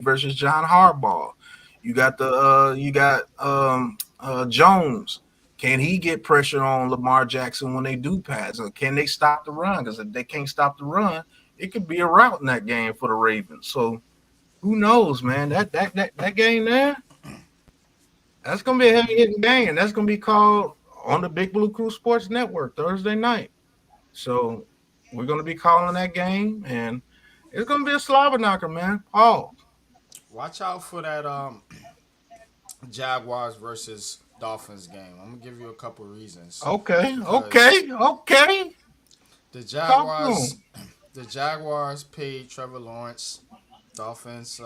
versus John Harbaugh. You got Jones. Can he get pressure on Lamar Jackson when they do pass? Or can they stop the run? Because if they can't stop the run, it could be a rout in that game for the Ravens. So who knows, man? That game there, that's gonna be a heavy hitting game. That's gonna be called on the Big Blue Crew Sports Network Thursday night. So we're gonna be calling that game, and it's gonna be a slobber knocker, man. Paul. Watch out for that Jaguars versus Dolphins game. I'm gonna give you a couple reasons Okay, because okay, okay. the Talk to Jaguars, him. the Jaguars paid Trevor Lawrence. Dolphins,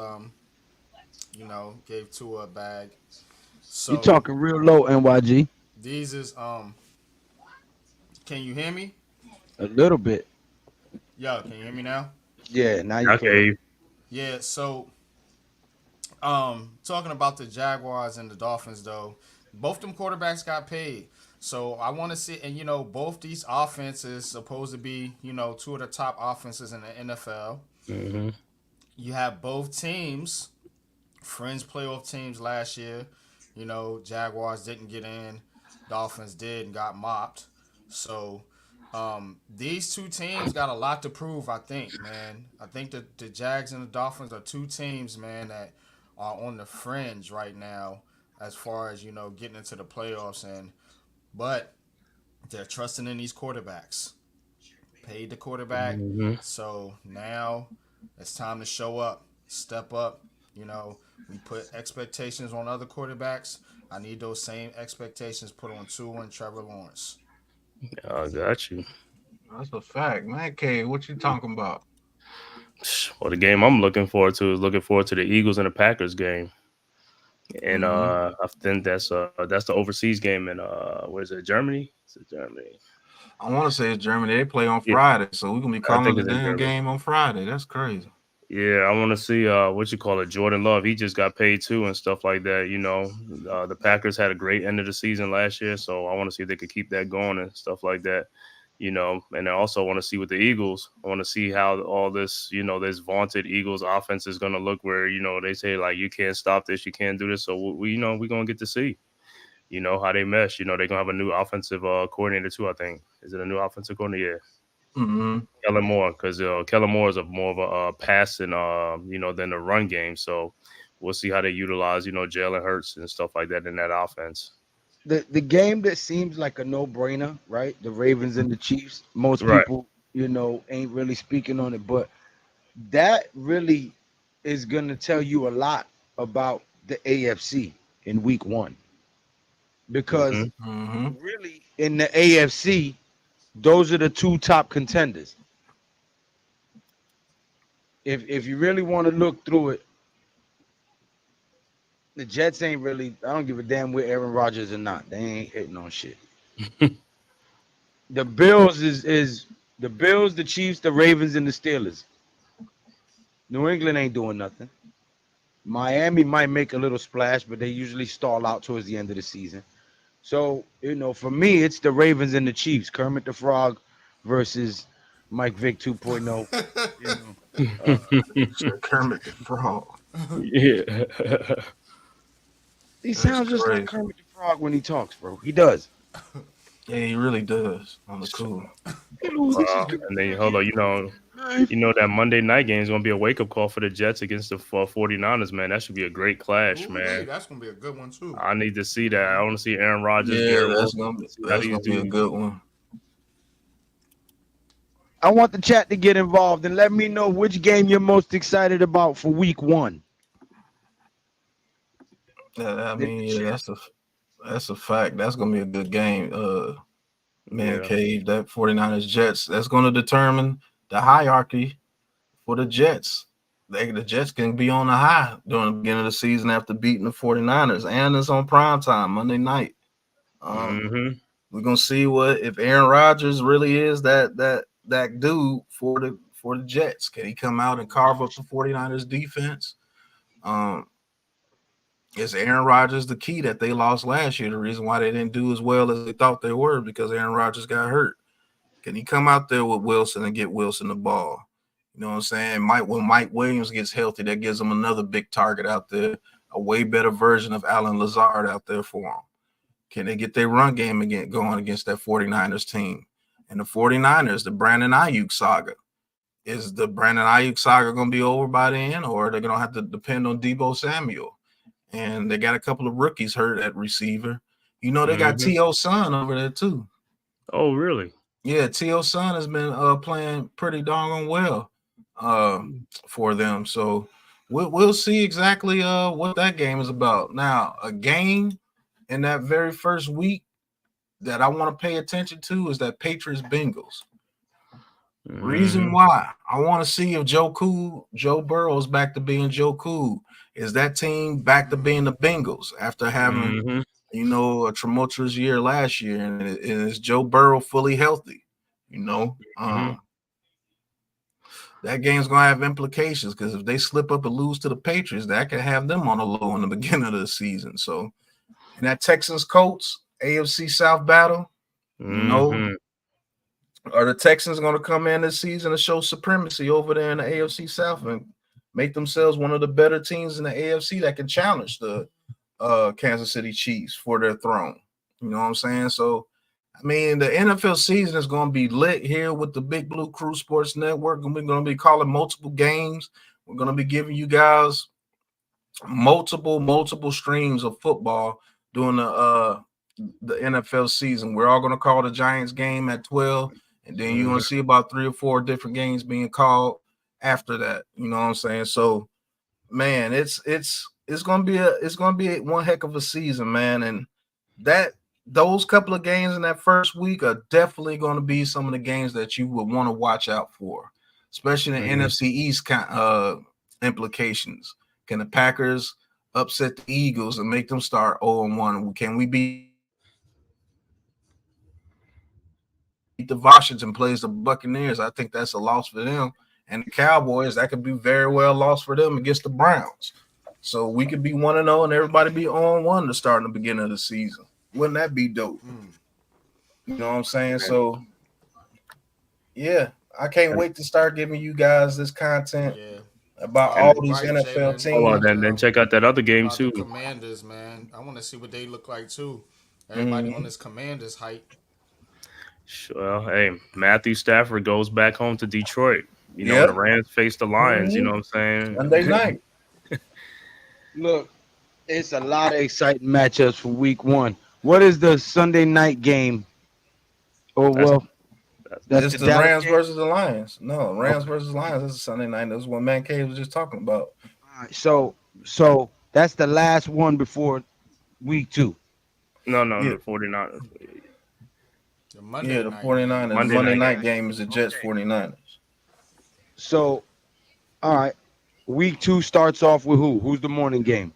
gave Tua a bag. You So talking real low, NYG? these is Can you hear me? A little bit. Yo, can you hear me now? Yeah, now you clear. Okay. Yeah. So talking about the Jaguars and the Dolphins though, both them quarterbacks got paid. So I want to see, and both these offenses supposed to be, two of the top offenses in the NFL. Hmm. You have both teams, friends playoff teams last year. Jaguars didn't get in, Dolphins did and got mopped. So these two teams got a lot to prove, I think, man. I think that the Jags and the Dolphins are two teams, man, that are on the fringe right now as far as, getting into the playoffs but they're trusting in these quarterbacks. Paid the quarterback. Hmm. So now it's time to show up, step up. We put expectations on other quarterbacks. I need those same expectations put on Tua and Trevor Lawrence. I got you. That's a fact, man. K, what you talking about? Well, the game I'm looking forward to is looking forward to the Eagles and the Packers game, and Hmm. I think that's the overseas game in where is it? Germany? Is it Germany? I want to say it's Germany. They play on Yeah, Friday, so we're gonna be I calling think the it's in damn Germany. game on Friday. That's crazy. Yeah, I want to see what you call it, Jordan Love. He just got paid too and stuff like that. The Packers had a great end of the season last year, so I want to see if they could keep that going and stuff like that. And I also want to see with the Eagles. I want to see how all this, this vaunted Eagles offense is going to look. Where they say like you can't stop this, you can't do this. So we're gonna get to see, how they mesh. They're gonna have a new offensive coordinator too. I think is it a new offensive coordinator? Yeah. Hmm. Kellen Moore, because Kellen Moore is a more of a passing, than the run game. So we'll see how they utilize, Jalen Hurts and stuff like that in that offense. The game that seems like a no brainer, right? The Ravens and the Chiefs. Most Right. people, ain't really speaking on it, but that really is gonna tell you a lot about the AFC in Week 1 because Hmm. Hmm. really in the AFC, those are the two top contenders. If you really want to look through it, the Jets ain't really. I don't give a damn where Aaron Rodgers or not. They ain't hitting on shit. The Bills is the Bills, the Chiefs, the Ravens, and the Steelers. New England ain't doing nothing. Miami might make a little splash, but they usually stall out towards the end of the season. So, for me, it's the Ravens and the Chiefs. Kermit the Frog versus Mike Vick 2.0. You know, uh, Sir Kermit the Frog. Yeah. he That's sounds just like crazy. Kermit the Frog when he talks, bro. He does. Yeah, he really does on the cool. Hello, this is Kermit And the then hold on, Frog. that Monday night game is gonna be a wake up call for the Jets against the 49ers, man. That should be a great clash, Ooh, man. that's gonna be a good one too. I need to see that. I want to see Aaron Rodgers, Yeah, Garrett Wilson, see how that's these gonna be a dudes. good one. I want the chat to get involved and let me know which game you're most excited about for Week 1. I In the mean, yeah, chat. that's a fact. That's gonna be a good game. Man Yeah. cave, that 49ers Jets. That's gonna determine the hierarchy for the Jets. The Jets can be on the high during the beginning of the season after beating the 49ers. And it's on prime time Monday night. Um, Hmm. we're gonna see what if Aaron Rodgers really is that dude for the Jets. Can he come out and carve up the 49ers defense? Um, is Aaron Rodgers the key that they lost last year? The reason why they didn't do as well as they thought they were because Aaron Rodgers got hurt. Can he come out there with Wilson and get Wilson the ball? You know what I'm saying? When Mike Williams gets healthy, that gives them another big target out there, a way better version of Alan Lazard out there for them. Can they get their run game again going against that 49ers team? And the 49ers, the Brandon Ayuk saga. Is the Brandon Ayuk saga going to be over by then, or are they going to have to depend on Debo Samuel? And they got a couple of rookies hurt at receiver. You know, they got Hmm. T.O. Son over there, too. Oh, really? Yeah, T.O. Son has been playing pretty doggone well uh, for them. So we'll see exactly what that game is about. Now, a game in that very first week that I want to pay attention to is that Patriots Bengals. Reason Hmm. why I want to see if Joe Burrow's back to being Joe Cool. Is that team back to being the Bengals after having, Hmm. a tumultuous year last year? And is Joe Burrow fully healthy? You know, Hmm. that game's gonna have implications because if they slip up and lose to the Patriots, that can have them on a low in the beginning of the season. So, in that Texans Colts AFC South battle, you know, Hmm. are the Texans going to come in this season and show supremacy over there in the AFC South and make themselves one of the better teams in the AFC that can challenge the Kansas City Chiefs for their throne? You know what I'm saying? So, I mean, the NFL season is going to be lit here with the Big Blue Crew Sports Network, and we're going to be calling multiple games. We're going to be giving you guys multiple streams of football during the NFL season. We're all going to call the Giants game at 12, and then you're going to see about 3 or 4 different games being called after that. You know what I'm saying? So, man, it's going to be one heck of a season, man, and that those couple of games in that first week are definitely going to be some of the games that you would want to watch out for, especially the Hmm. NFC East implications. Can the Packers upset the Eagles and make them start 0-1? Can we beat the Washington plays the Buccaneers? I think that's a loss for them. And the Cowboys, that could be very well lost for them against the Browns. So we could be 1-0 and everybody be 0-1 to start in the beginning of the season. Wouldn't that be dope? You know what I'm saying? So yeah, I can't wait to start giving you guys this content about all these NFL teams Yeah. and And You right, Jalen, hold on, about then check out that other game the too. Commanders, man. I want to see what they look like too. Everybody on Mhm. this Commanders hype. Well, hey, Matthew Stafford goes back home to Detroit. You know, and the Yep. Rams face the Lions. You know Mhm. what I'm saying? Sunday night. Look, it's a lot of exciting matchups for week one. What is the Sunday night game? Oh That's well, that's that's It's the the Dallas Rams game. versus the Lions. No, Rams Okay. versus Lions. That's a Sunday night. That's what Man-Cave was just talking about. All right. So that's the last one before week two. no, Yeah. the 49ers. The Monday Yeah, the night game. 49ers. The Monday Monday night night game. game is the Jets 49ers. So all right, week two starts off with who? Who's the morning game?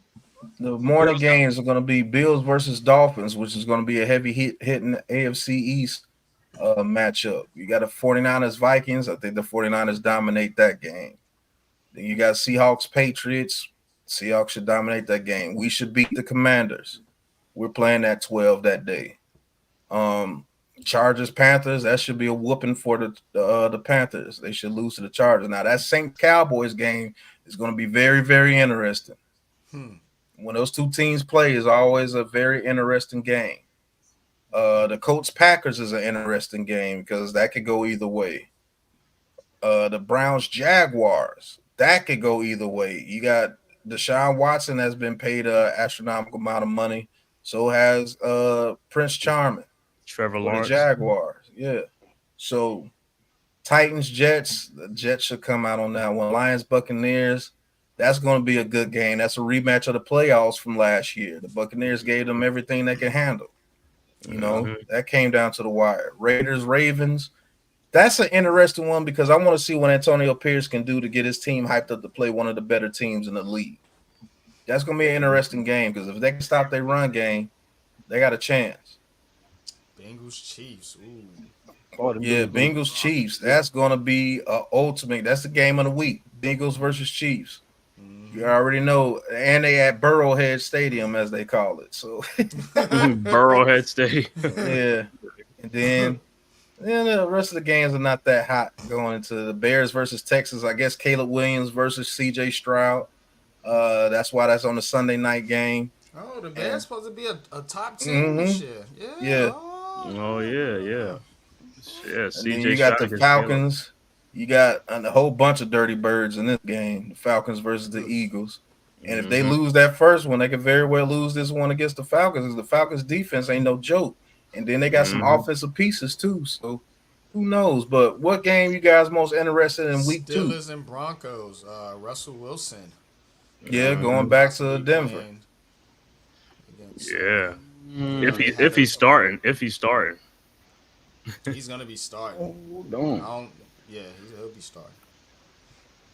The morning games are going to be Bills versus Dolphins, which is going to be a heavy hitting AFC East matchup. You got the 49ers Vikings. I think the 49ers dominate that game. Then you got Seahawks Patriots. Seahawks should dominate that game. We should beat the Commanders. We're playing at 12 that day. Um, Chargers Panthers. That should be a whooping for the Panthers. They should lose to the Chargers. Now that Saints Cowboys game is going to be very interesting. Hmm. When those two teams play, is always a very interesting game. The Colts Packers is an interesting game because that could go either way. The Browns Jaguars, that could go either way. You got Deshaun Watson has been paid an astronomical amount of money. So has Prince Charming Trevor for the Lawrence. Jaguars. Yeah. So Titans Jets, the Jets should come out on that one. Lions Buccaneers, that's going to be a good game. That's a rematch of the playoffs from last year. The Buccaneers gave them everything they can handle. Hmm. That came down to the wire. Raiders Ravens, that's an interesting one because I want to see what Antonio Pierce can do to get his team hyped up to play one of the better teams in the league. That's going to be an interesting game because if they can stop their run game, they got a chance. Bengals Chiefs. Ooh. Oh, them Yeah, Bills gonna Bengals Chiefs. That's going to be a ultimate. That's the game of the week. Bengals versus Chiefs. You Mm-hmm. already know, and they at Burrowhead Stadium as they call it. So Burrowhead Stadium. yeah, and then And the rest of the games are not that hot going into the Bears versus Texas. I guess Caleb Williams versus C.J. Stroud. That's why that's on the Sunday night game. Oh, the Bears And supposed to be a top team this hmm year. Yeah. yeah, Oh yeah, yeah, yeah. and then CJ you got Stroud the against Caleb. Falcons. You got a whole bunch of dirty birds in this game. The Falcons versus the The Eagles. And if they Mm-hmm. lose that first one, they could very well lose this one against the Falcons. 'Cause the Falcons defense ain't no joke. And then they got some Mm-hmm. offensive pieces too. So who knows? But what game you guys most interested in week two? Steelers and Broncos. Russell Wilson Yeah, going back to possibly Denver. playing against. Yeah. You If know Mm. they he had if a. he's starting, if he's starting. He's gonna be starting. Hold I on. don't. Yeah, he'll be starting.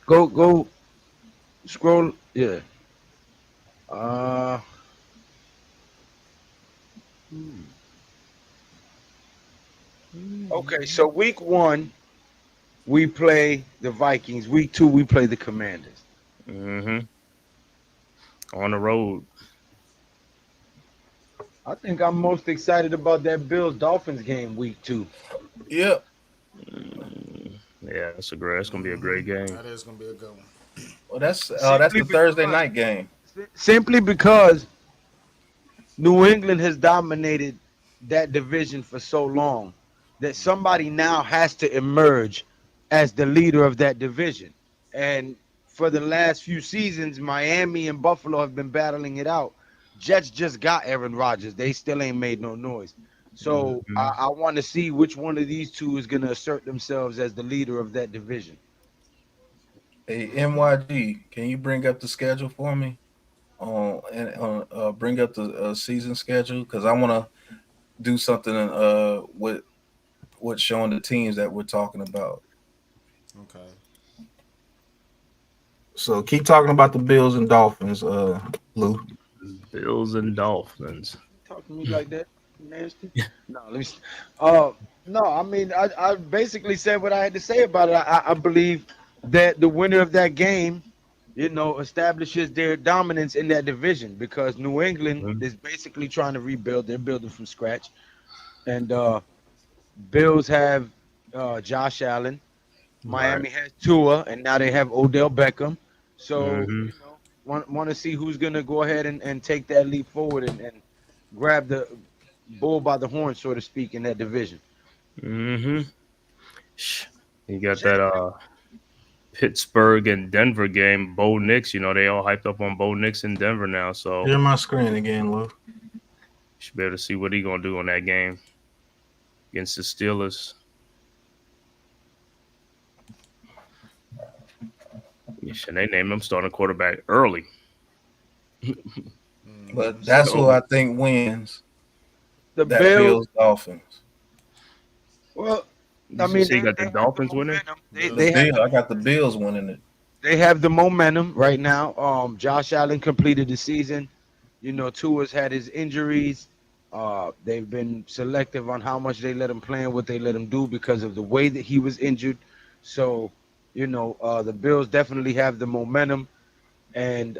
Go scroll. Yeah. Uh. hmm. Okay, so week one we play the Vikings. Week two we play the Commanders. Mm-hmm. On the road. I think I'm most excited about that Bills Dolphins game week two. Yep. Yeah, that's gonna be a great game. That is gonna be a good one. Well, that's Simply the Thursday because night game. simply because New England has dominated that division for so long that somebody now has to emerge as the leader of that division. And for the last few seasons, Miami and Buffalo have been battling it out. Jets just got Aaron Rodgers. They still ain't made no noise. So Mm-hmm. I want to see which one of these two is going to assert themselves as the leader of that division. Hey, NYG, can you bring up the schedule for me? And bring up the season schedule because I want to do something with showing the teams that we're talking about. Okay. So keep talking about the Bills and Dolphins, Lou. Bills and Dolphins. Talk to me like that, nasty. No, let me. Uh, no, I mean, I basically said what I had to say about it. I believe that the winner of that game, establishes their dominance in that division because New England Mhm. is basically trying to rebuild. They're building from scratch, and Bills have Josh Allen. Right. Miami has Tua, and now they have Odell Beckham. So Mm-hmm. want to see who's gonna go ahead and take that leap forward and grab the bull by the horn, so to speak, in that division. Mm-hmm. You got that Genuinely, Pittsburgh and Denver game. Bo Nix, they all hyped up on Bo Nix in Denver now, so Share my screen again, Lou. you should be able to see what he gonna do on that game against the Steelers. And they named him starting quarterback early. But that's who So I think wins the that Bills. Bills Dolphins. Well, you I mean, see, you got they the have the Dolphins winning. momentum. They The they Bills. have Bill, I got the Bills winning it. they have the momentum right now. Josh Allen completed the season. Tua's had his injuries. They've been selective on how much they let him play and what they let him do because of the way that he was injured. So, the Bills definitely have the momentum, and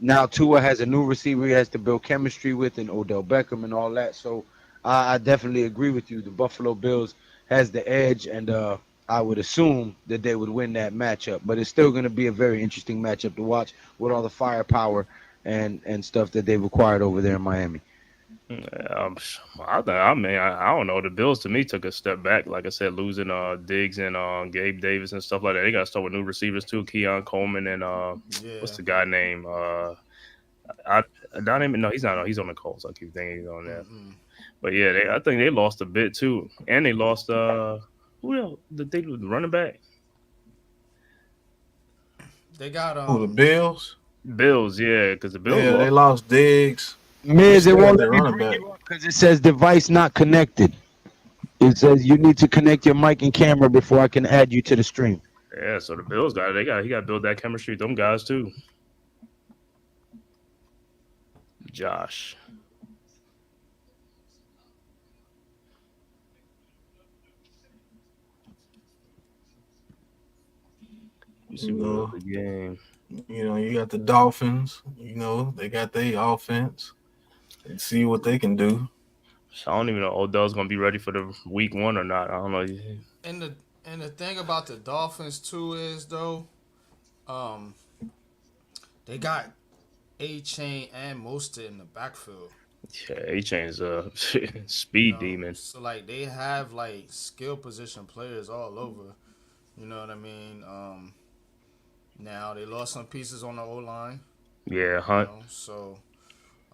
now Tua has a new receiver he has to build chemistry with, and Odell Beckham and all that. So, I definitely agree with you. The Buffalo Bills has the edge, and I would assume that they would win that matchup. But it's still going to be a very interesting matchup to watch with all the firepower and stuff that they've acquired over there in Miami. I don't know. The Bills to me took a step back. Like I said, losing Diggs and Gabe Davis and stuff like that. They got to start with new receivers too. Keon Coleman and what's Yeah. the guy name? I don't even know. He's not. He's on the Colts. I keep thinking he's on there. Mm-mm. But yeah, I think they lost a bit too, and they lost who else? The running back They got Who the Bills? Bills. Yeah, because the Bills Yeah, they lost. lost Diggs. They Miz, it still got won't their let me running bring back. you up because it says device not connected. It says you need to connect your mic and camera before I can add you to the stream. Yeah, so the Bills got he got to build that chemistry with them guys too. Josh. You see You what was know, the game? you got the Dolphins. They got their offense. And see what they can do. So I don't even know Odell's gonna be ready for the week one or not. I don't know. And the thing about the Dolphins too is though, um, they got A Chain and Mostert in the backfield. Yeah, A Chain's a You speed know, demon. so like they have like skill position players all over. You know what I mean? Now they lost some pieces on the O line. Yeah, You Hunt, know, so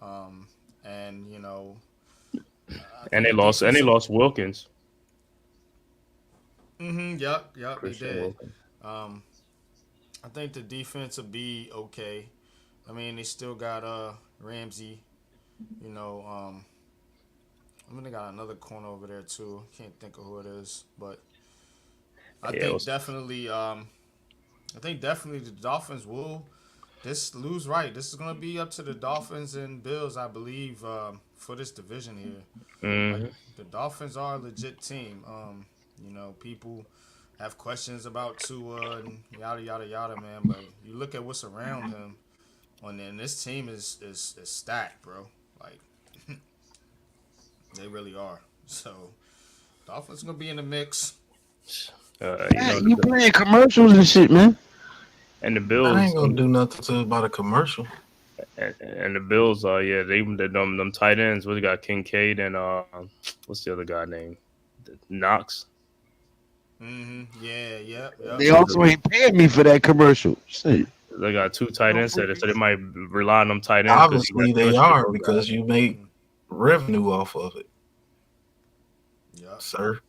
um, and you know, I and think the they defensive. lost Wilkins, Yep, they Christian did. Wilkins. Um, I think the defense will be okay. I mean, they still got Ramsey. You know, I mean they got another corner over there too. Can't think of who it is, but I Yeah, it think was. definitely, I think definitely the Dolphins will. This lose right. This is gonna be up to the Dolphins and Bills, I believe, for this division here. Like Hmm. the Dolphins are a legit team. You know, people have questions about Tua and yada yada yada, man. But you look at what's around him, and this team is stacked, bro. Like they really are. So Dolphins gonna be in the mix. You know, You playing commercials and shit, man. and the That ain't Bills gonna do nothing to about a commercial. and the Bills. Yeah, them tight ends. We got Kincaid and what's the other guy name? Knox. Yeah. Yep. They also ain't paying me for that commercial. Shit. They got two tight No ends free. there, so they might rely on them tight ends because you got Obviously, they chemistry with are those guys. because you make revenue off of it, Yep. sir.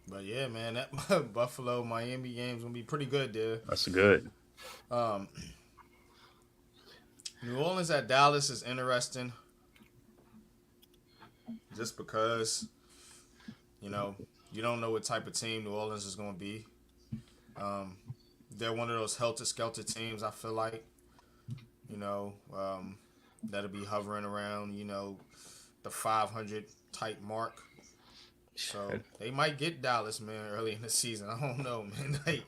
But yeah, man, that Buffalo Miami game's gonna be pretty good there. That's good. Um, New Orleans at Dallas is interesting just because you know you don't know what type of team New Orleans is gonna be. Um, they're one of those helter skelter teams. I feel like you know that'll be hovering around the 500 type mark. So And, they might get Dallas, man, early in the season. I don't know, man. Like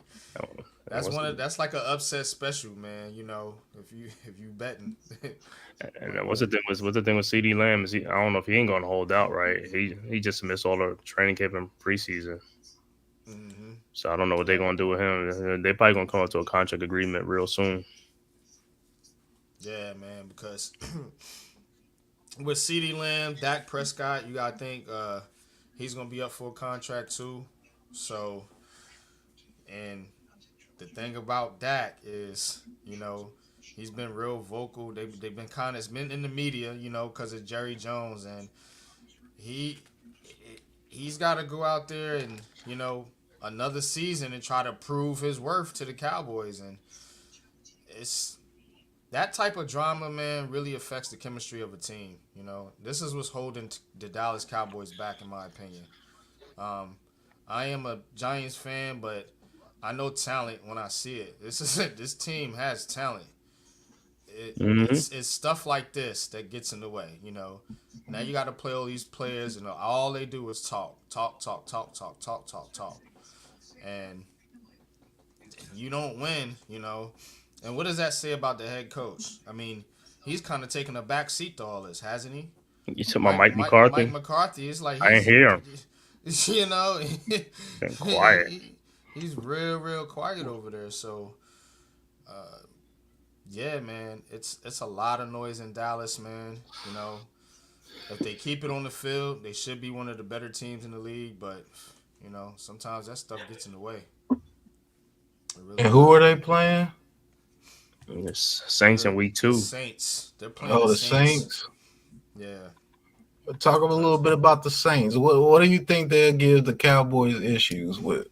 and that's what's that's like an upset special, man. You know, if you betting, but what's the thing with CD Lamb is I don't know if he ain't gonna hold out right. He just missed all the training camp and preseason, hmm so I don't know what they're yeah, gonna do with him. They probably gonna come up to a contract agreement real soon. yeah, man. Because with CD Lamb, Dak Prescott, you gotta think he's gonna be up for a contract too. So, and the thing about Dak is, he's been real vocal. They've been kind of it's been in the media, because of Jerry Jones, and he he's got to go out there and another season and try to prove his worth to the Cowboys, and it's that type of drama, man, really affects the chemistry of a team. This is what's holding the Dallas Cowboys back, in my opinion. Um, I am a Giants fan, but I know talent when I see it. This is it. This team has talent. It, Hmm. it's stuff like this that gets in the way. Now you got to play all these players, and all they do is talk, and you don't win. And what does that say about the head coach? I mean, he's kind of taking a back seat to all this, hasn't he? You talking about Mike Mike Mike Mike McCarthy? McCarthy is like I ain't he's hear him. you know Been quiet. he's real quiet over there. So yeah, man, it's a lot of noise in Dallas, man. If they keep it on the field, they should be one of the better teams in the league. But sometimes that stuff gets in the way. It really And who are does. they playing? It's Saints in week The two. Saints, they're playing Oh, the the Saints. Saints. Yeah. Talk a little bit about the Saints. What do you think they'll give the Cowboys issues with?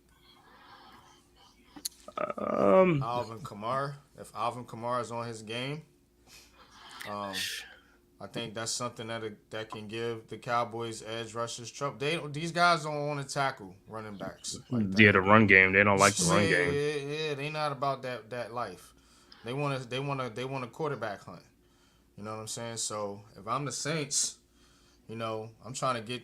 Um, Alvin Kamara. If Alvin Kamara is on his game, um, I think that's something that can give the Cowboys edge rushers trouble. These guys don't want to tackle running backs like yeah, that. the run game. They don't like the run game. Yeah. They not about that life. They want a quarterback hunt. You know what I'm saying? So if I'm the Saints, I'm trying to get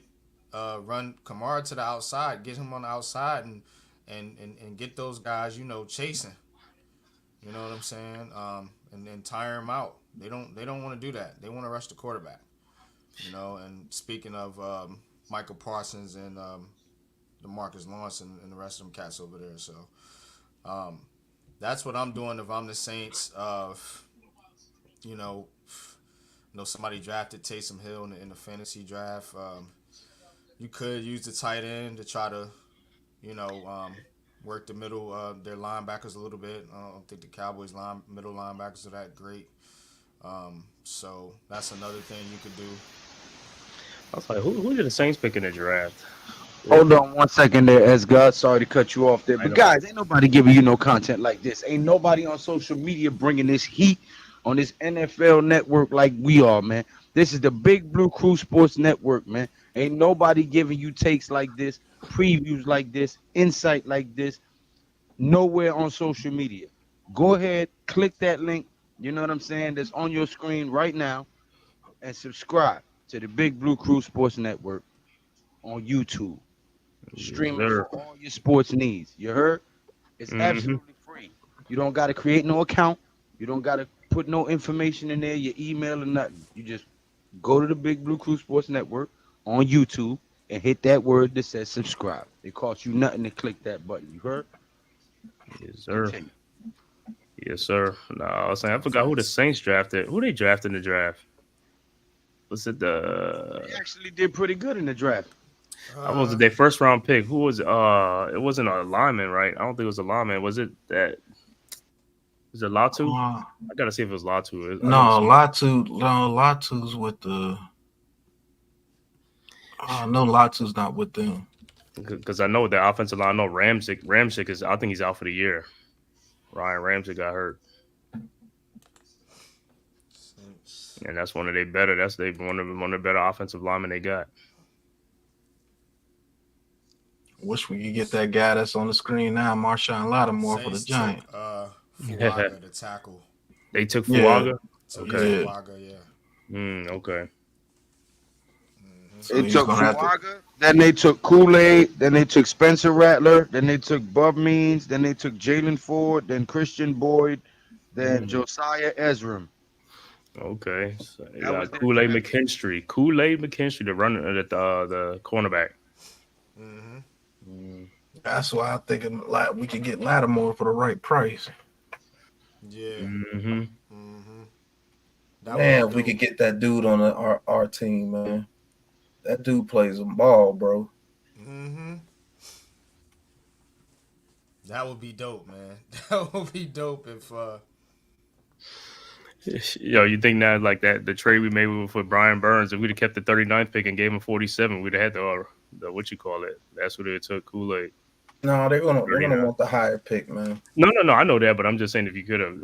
run Kamara to the outside, get him on the outside, and get those guys chasing. You know what I'm saying? and then tire him out. They don't want to do that. They want to rush the quarterback. And speaking of Michael Parsons and DeMarcus Lawrence and the rest of them cats over there, so um, that's what I'm doing if I'm the Saints. You know, somebody drafted Taysom Hill in the fantasy draft. You could use the tight end to try to you know, work the middle, their linebackers a little bit. I don't think the Cowboys middle linebackers are that great. So that's another thing you could do. I was like, who did the Saints pick in the draft? Hold on 1 second there, Esgar. Sorry to cut you off there. I But know. guys, ain't nobody giving you no content like this. Ain't nobody on social media bringing this heat on this NFL network like we are, man. This is the Big Blue Crew Sports Network, man. Ain't nobody giving you takes like this, previews like this, insight like this, nowhere on social media. Go ahead, click that link, you know what I'm saying, that's on your screen right now, and subscribe to the Big Blue Crew Sports Network on YouTube. Yes, Streaming for sir. all your sports needs. You heard? It's Mm-hmm. absolutely free. You don't got to create no account. You don't got to put no information in there, your email or nothing. You just go to the Big Blue Crew Sports Network on YouTube and hit that word that says subscribe. It costs you nothing to click that button. You heard? Yes, sir. Continue. Yes, sir. No, I was saying I forgot who the Facts. Saints drafted. Who they drafted in the draft? Was it They the? actually did pretty good in the draft. I was Uh, it their first round pick? Who was? It wasn't a lineman, right? I don't think it was a lineman. Was it that? Was it Latu? Uh, I gotta see if it was Latu. I know no, it's Latu's with the. No, Latu's not with them. because I know the offensive line. I know Ramsick. Ramsick is. I think he's out for the year. Ryan Ramsey got hurt, Saints. and that's one of their better. That's they one of the better offensive linemen they got. Wish we could get that guy that's on the screen now, Marshawn Lattimore for the Saints took Giants. Fuaga, the tackle. They took Yeah, Fuaga. Yeah, Okay. yeah. Fuaga, yeah. Okay. So They he's took gonna have to. Fuaga, then they took Kool-Aid, then they took Spencer Rattler, then they took Bub Means, then they took Jalen Ford, then Christian Boyd, then Mm, Josiah Ezram. okay. So they That was got their Kool Aid draft. McKinstry. Kool Aid McKinstry, the runner, the cornerback. Mm-hmm. Mm, That's why I think we could get Lattimore for the right price. Yeah. mm-hmm. Mm-hmm. That would be Man, if we dope. could get that dude on our team, man. That dude plays a ball, bro. Mm-hmm. That would be dope, man. That would be dope if Yo, you think now like that the trade we made for Brian Burns, if we'd have kept the 39th pick and gave him 47, we'd have had the what you call it. That's what it took, Kool Aid. No, they're gonna 39. want the higher pick, man. No. I know that, but I'm just saying if you could have,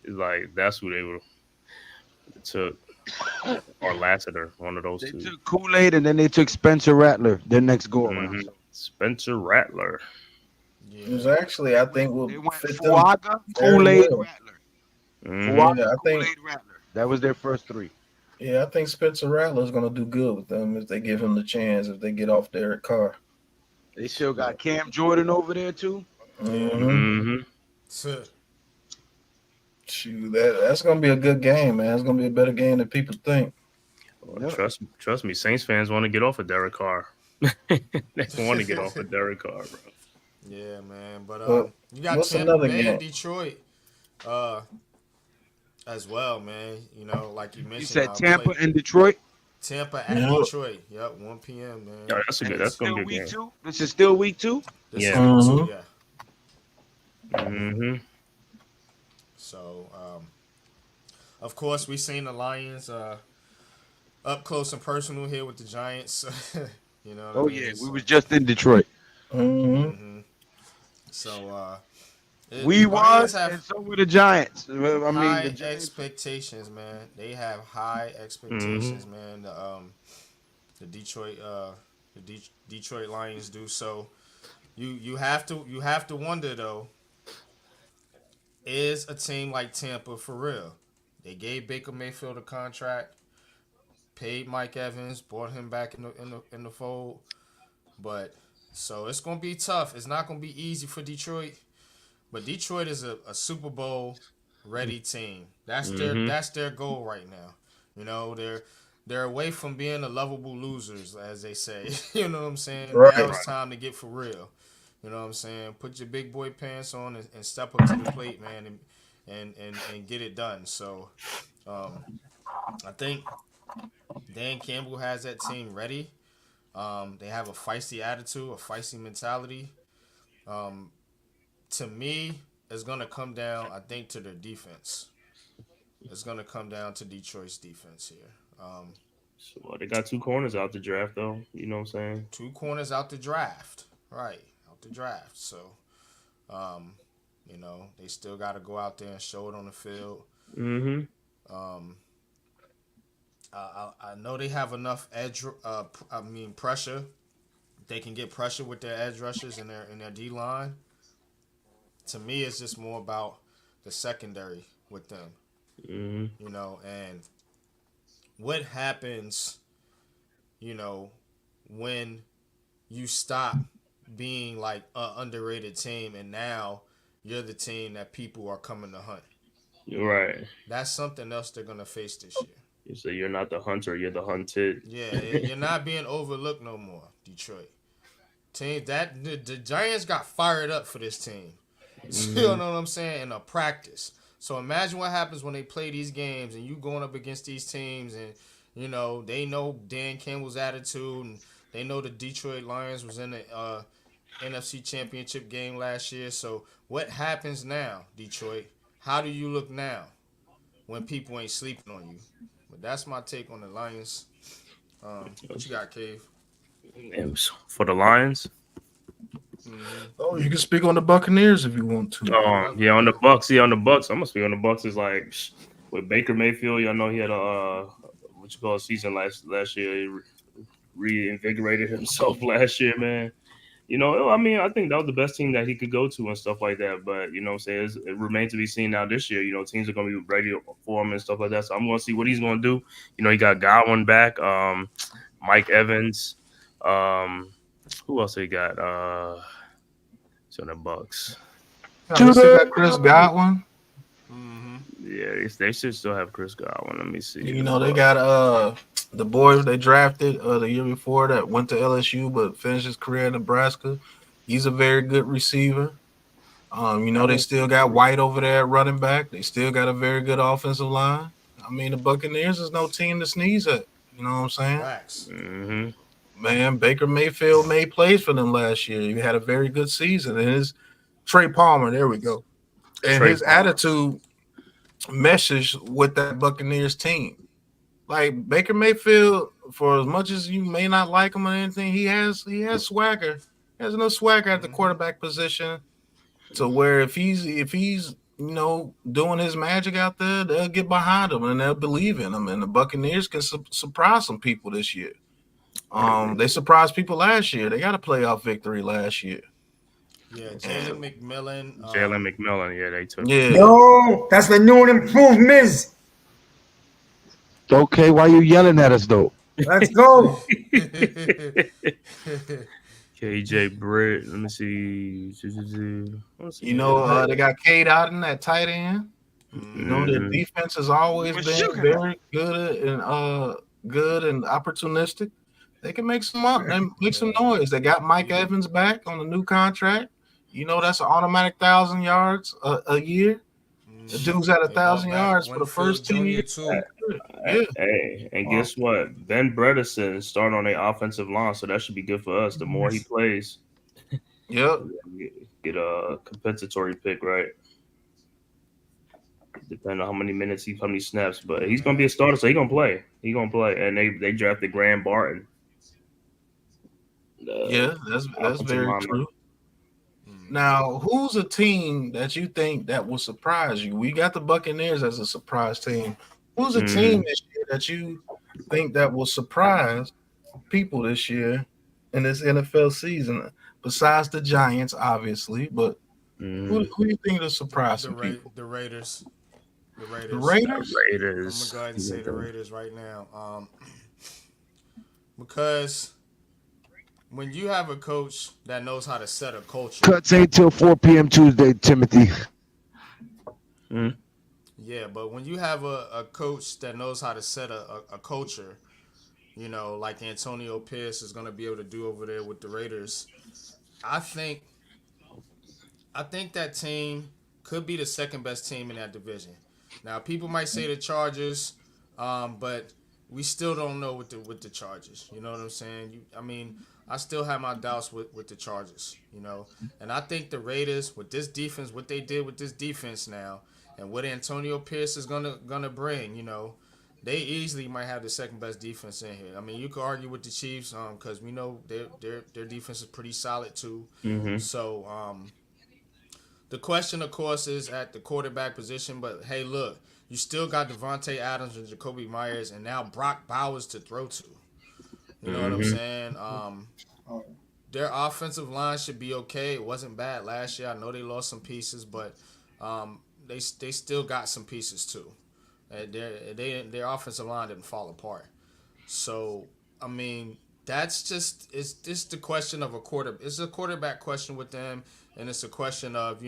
it's like that's who they would have took or Lassiter, one of those They two. took Kool-Aid and then they took Spencer Rattler their next go around. Hmm. So Spencer Rattler. It was yeah. actually, I they went think, will they went fit them Fuaga, very Kool-Aid, well. Rattler. Hmm. Fuaga, Yeah, I think. Kool-Aid, Rattler. That was their first three. Yeah, I think Spencer Rattler's gonna do good with them if they give him the chance. If they get off Derek Carr. They still got Cam Jordan over there too. Yeah. Mm-hmm. Hmm. So, Shoot, that's gonna be a good game, man. It's gonna be a better game than people think. Yep. Trust me, Saints fans want to get off of Derek Carr. They want to get off of Derek Carr, bro. yeah, man. But But you got what's Tampa another Bay and game? Detroit as well, man. Like you You mentioned, said Tampa and Detroit. Tampa at Yeah. Detroit. Yep, 1 p.m. Yeah, man. And it's that's gonna still be a week game. two. This is still week two. This is Yeah. week two, Mm-hmm. yeah. Hmm. So, of course, we seen the Lions up close and personal here with the Giants. You know what I Oh mean? yeah, we So, was just in Detroit. Mm-hmm. hmm so We the Lions was, have and so were the Giants. Well, I mean, the high Giants. expectations, man. They have high Hmm. expectations, man. The Detroit Detroit Lions do. So you have to wonder though, is a team like Tampa for real? They gave Baker Mayfield a contract, paid Mike Evans, brought him back in the fold, but so it's gonna be tough. It's not gonna be easy for Detroit, but Detroit is a Super Bowl. ready team. Mm-hmm. That's their goal right now. You know, they're away from being the lovable losers, as they say. You know what I'm saying? Now Right. it's time to get for real. You know what I'm saying? Put your big boy pants on and step up to the plate, man, and get it done. So I think Dan Campbell has that team ready. They have a feisty attitude, a feisty mentality. Um, to me, it's gonna come down, I think, to their defense. It's gonna come down to Detroit's defense here. So they got two corners out the draft though. You know what I'm saying? Two corners out the draft, right? Out the draft. So, um, they still got to go out there and show it on the field. Mm-hmm. Um, I know they have enough edge. Pressure. They can get pressure with their edge rushers and their D line. To me, it's just more about the secondary with them. Mm-hmm. And what happens, you know, when you stop being like an underrated team and now you're the team that people are coming to hunt. Right. That's something else they're gonna face this year. You say you're not the hunter, you're the hunted. Yeah, you're not being overlooked no more, Detroit. Team that the Giants got fired up for this team. You Mm-hmm. know what I'm saying? In a practice. So imagine what happens when they play these games and you going up against these teams and they know Dan Campbell's attitude and they know the Detroit Lions was in the NFC Championship game last year. So what happens now, Detroit? How do you look now when people ain't sleeping on you? But that's my take on the Lions. What you got, Cave? For the Lions. Mm-hmm. Oh, you can speak on the Buccaneers if you want to. Yeah, on the Bucks. Yeah, on the Bucks. I'm gonna speak on the Bucks. Is like with Baker Mayfield. Y'all know he had a what you call a season last year. He reinvigorated himself last year, man. I mean, I think that was the best team that he could go to and stuff like that. But what I'm saying, it remains to be seen now this year. Teams are going to be ready for him and stuff like that. So I'm going to see what he's going to do. He got Godwin back, Mike Evans. Who else he got? It's on the Bucks. They still got Chris Godwin. Mm-hmm. Yeah, they should still have Chris Godwin. Let me see. They got the boy they drafted the year before that went to LSU but finished his career in Nebraska. He's a very good receiver. They still got White over there at running back. They still got a very good offensive line. I mean, the Buccaneers is no team to sneeze at. You know what I'm saying? Facts. Mm-hmm. Man, Baker Mayfield made plays for them last year. He had a very good season. And his Trey Palmer, there we go. And his attitude meshes with that Buccaneers team. Like Baker Mayfield, for as much as you may not like him or anything, he has swagger. He has enough swagger at the quarterback position to where if he's doing his magic out there, they'll get behind him and they'll believe in him. And the Buccaneers can surprise some people this year. They surprised people last year. They got a playoff victory last year. Yeah, Jalen McMillan. Jalen McMillan, yeah, they took. Yeah. Yo, that's the new improvements. Okay, why you yelling at us though? Let's go. KJ Britt. Let me see. They got Cade Otten at tight end. Their defense has always been very good and opportunistic. They can make some noise. They got Mike Evans back on the new contract. That's an automatic 1,000 yards a year. The dude's at 1,000 yards for the first 10 years. Yeah. Hey, and guess what? Ben Bredesen is starting on the offensive line, so that should be good for us. The more he plays, yep, get a compensatory pick, right? Depending on how many minutes how many snaps, but he's gonna be a starter, so he's gonna play. And they drafted Graham Barton. That's very true. Now, who's a team that you think that will surprise you? We got the Buccaneers as a surprise team. Who's a team this year that you think that will surprise people this year in this NFL season? Besides the Giants, obviously, but who do you think will surprise some people? The Raiders. The Raiders? I'm gonna go ahead and say the Raiders right now. Because when you have a coach that knows how to set a culture, Cuts ain't till 4 p.m. Tuesday, Timothy. Yeah, but when you have a coach that knows how to set a culture, like Antonio Pierce is going to be able to do over there with the Raiders, I think I think that team could be the second best team in that division. Now, people might say the Chargers, but we still don't know with the Chargers. You know what I'm saying? I mean, I still have my doubts with the Chargers. And I think the Raiders with this defense, what they did with this defense now, and what Antonio Pierce is gonna bring, they easily might have the second best defense in here. I mean, you could argue with the Chiefs, because we know their defense is pretty solid too. Mm-hmm. So the question, of course, is at the quarterback position. But hey, look, you still got Devontae Adams and Jacoby Myers, and now Brock Bowers to throw to. You know what I'm Mm-hmm. saying? Their offensive line should be okay. It wasn't bad last year. I know they lost some pieces, but they still got some pieces too. Their offensive line didn't fall apart. So I mean, it's just the question of a quarter. It's a quarterback question with them, and it's a question of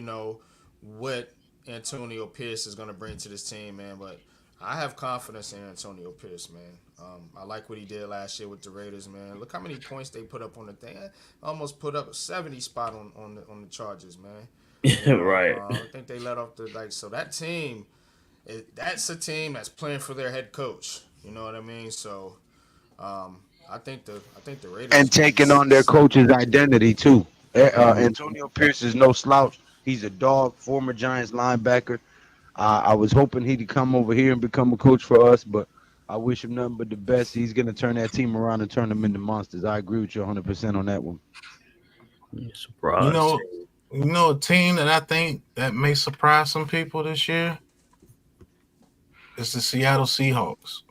what Antonio Pierce is going to bring to this team, man. But I have confidence in Antonio Pierce, man. I like what he did last year with the Raiders, man. Look how many points they put up on the thing. Almost put up a 70 spot on the Chargers, man. Right. I think they let off the so that team. That's a team that's playing for their head coach. You know what I mean? So I think the Raiders And could be taking on their set. coach's identity too. Mm-hmm. Antonio Pierce is no slouch. He's a dog, former Giants linebacker. I was hoping he'd come over here and become a coach for us, but I wish him nothing but the best. He's going to turn that team around and turn them into monsters. I agree with you 100% on that one. You Surprised. know, a team that I think that may surprise some people this year is the Seattle Seahawks.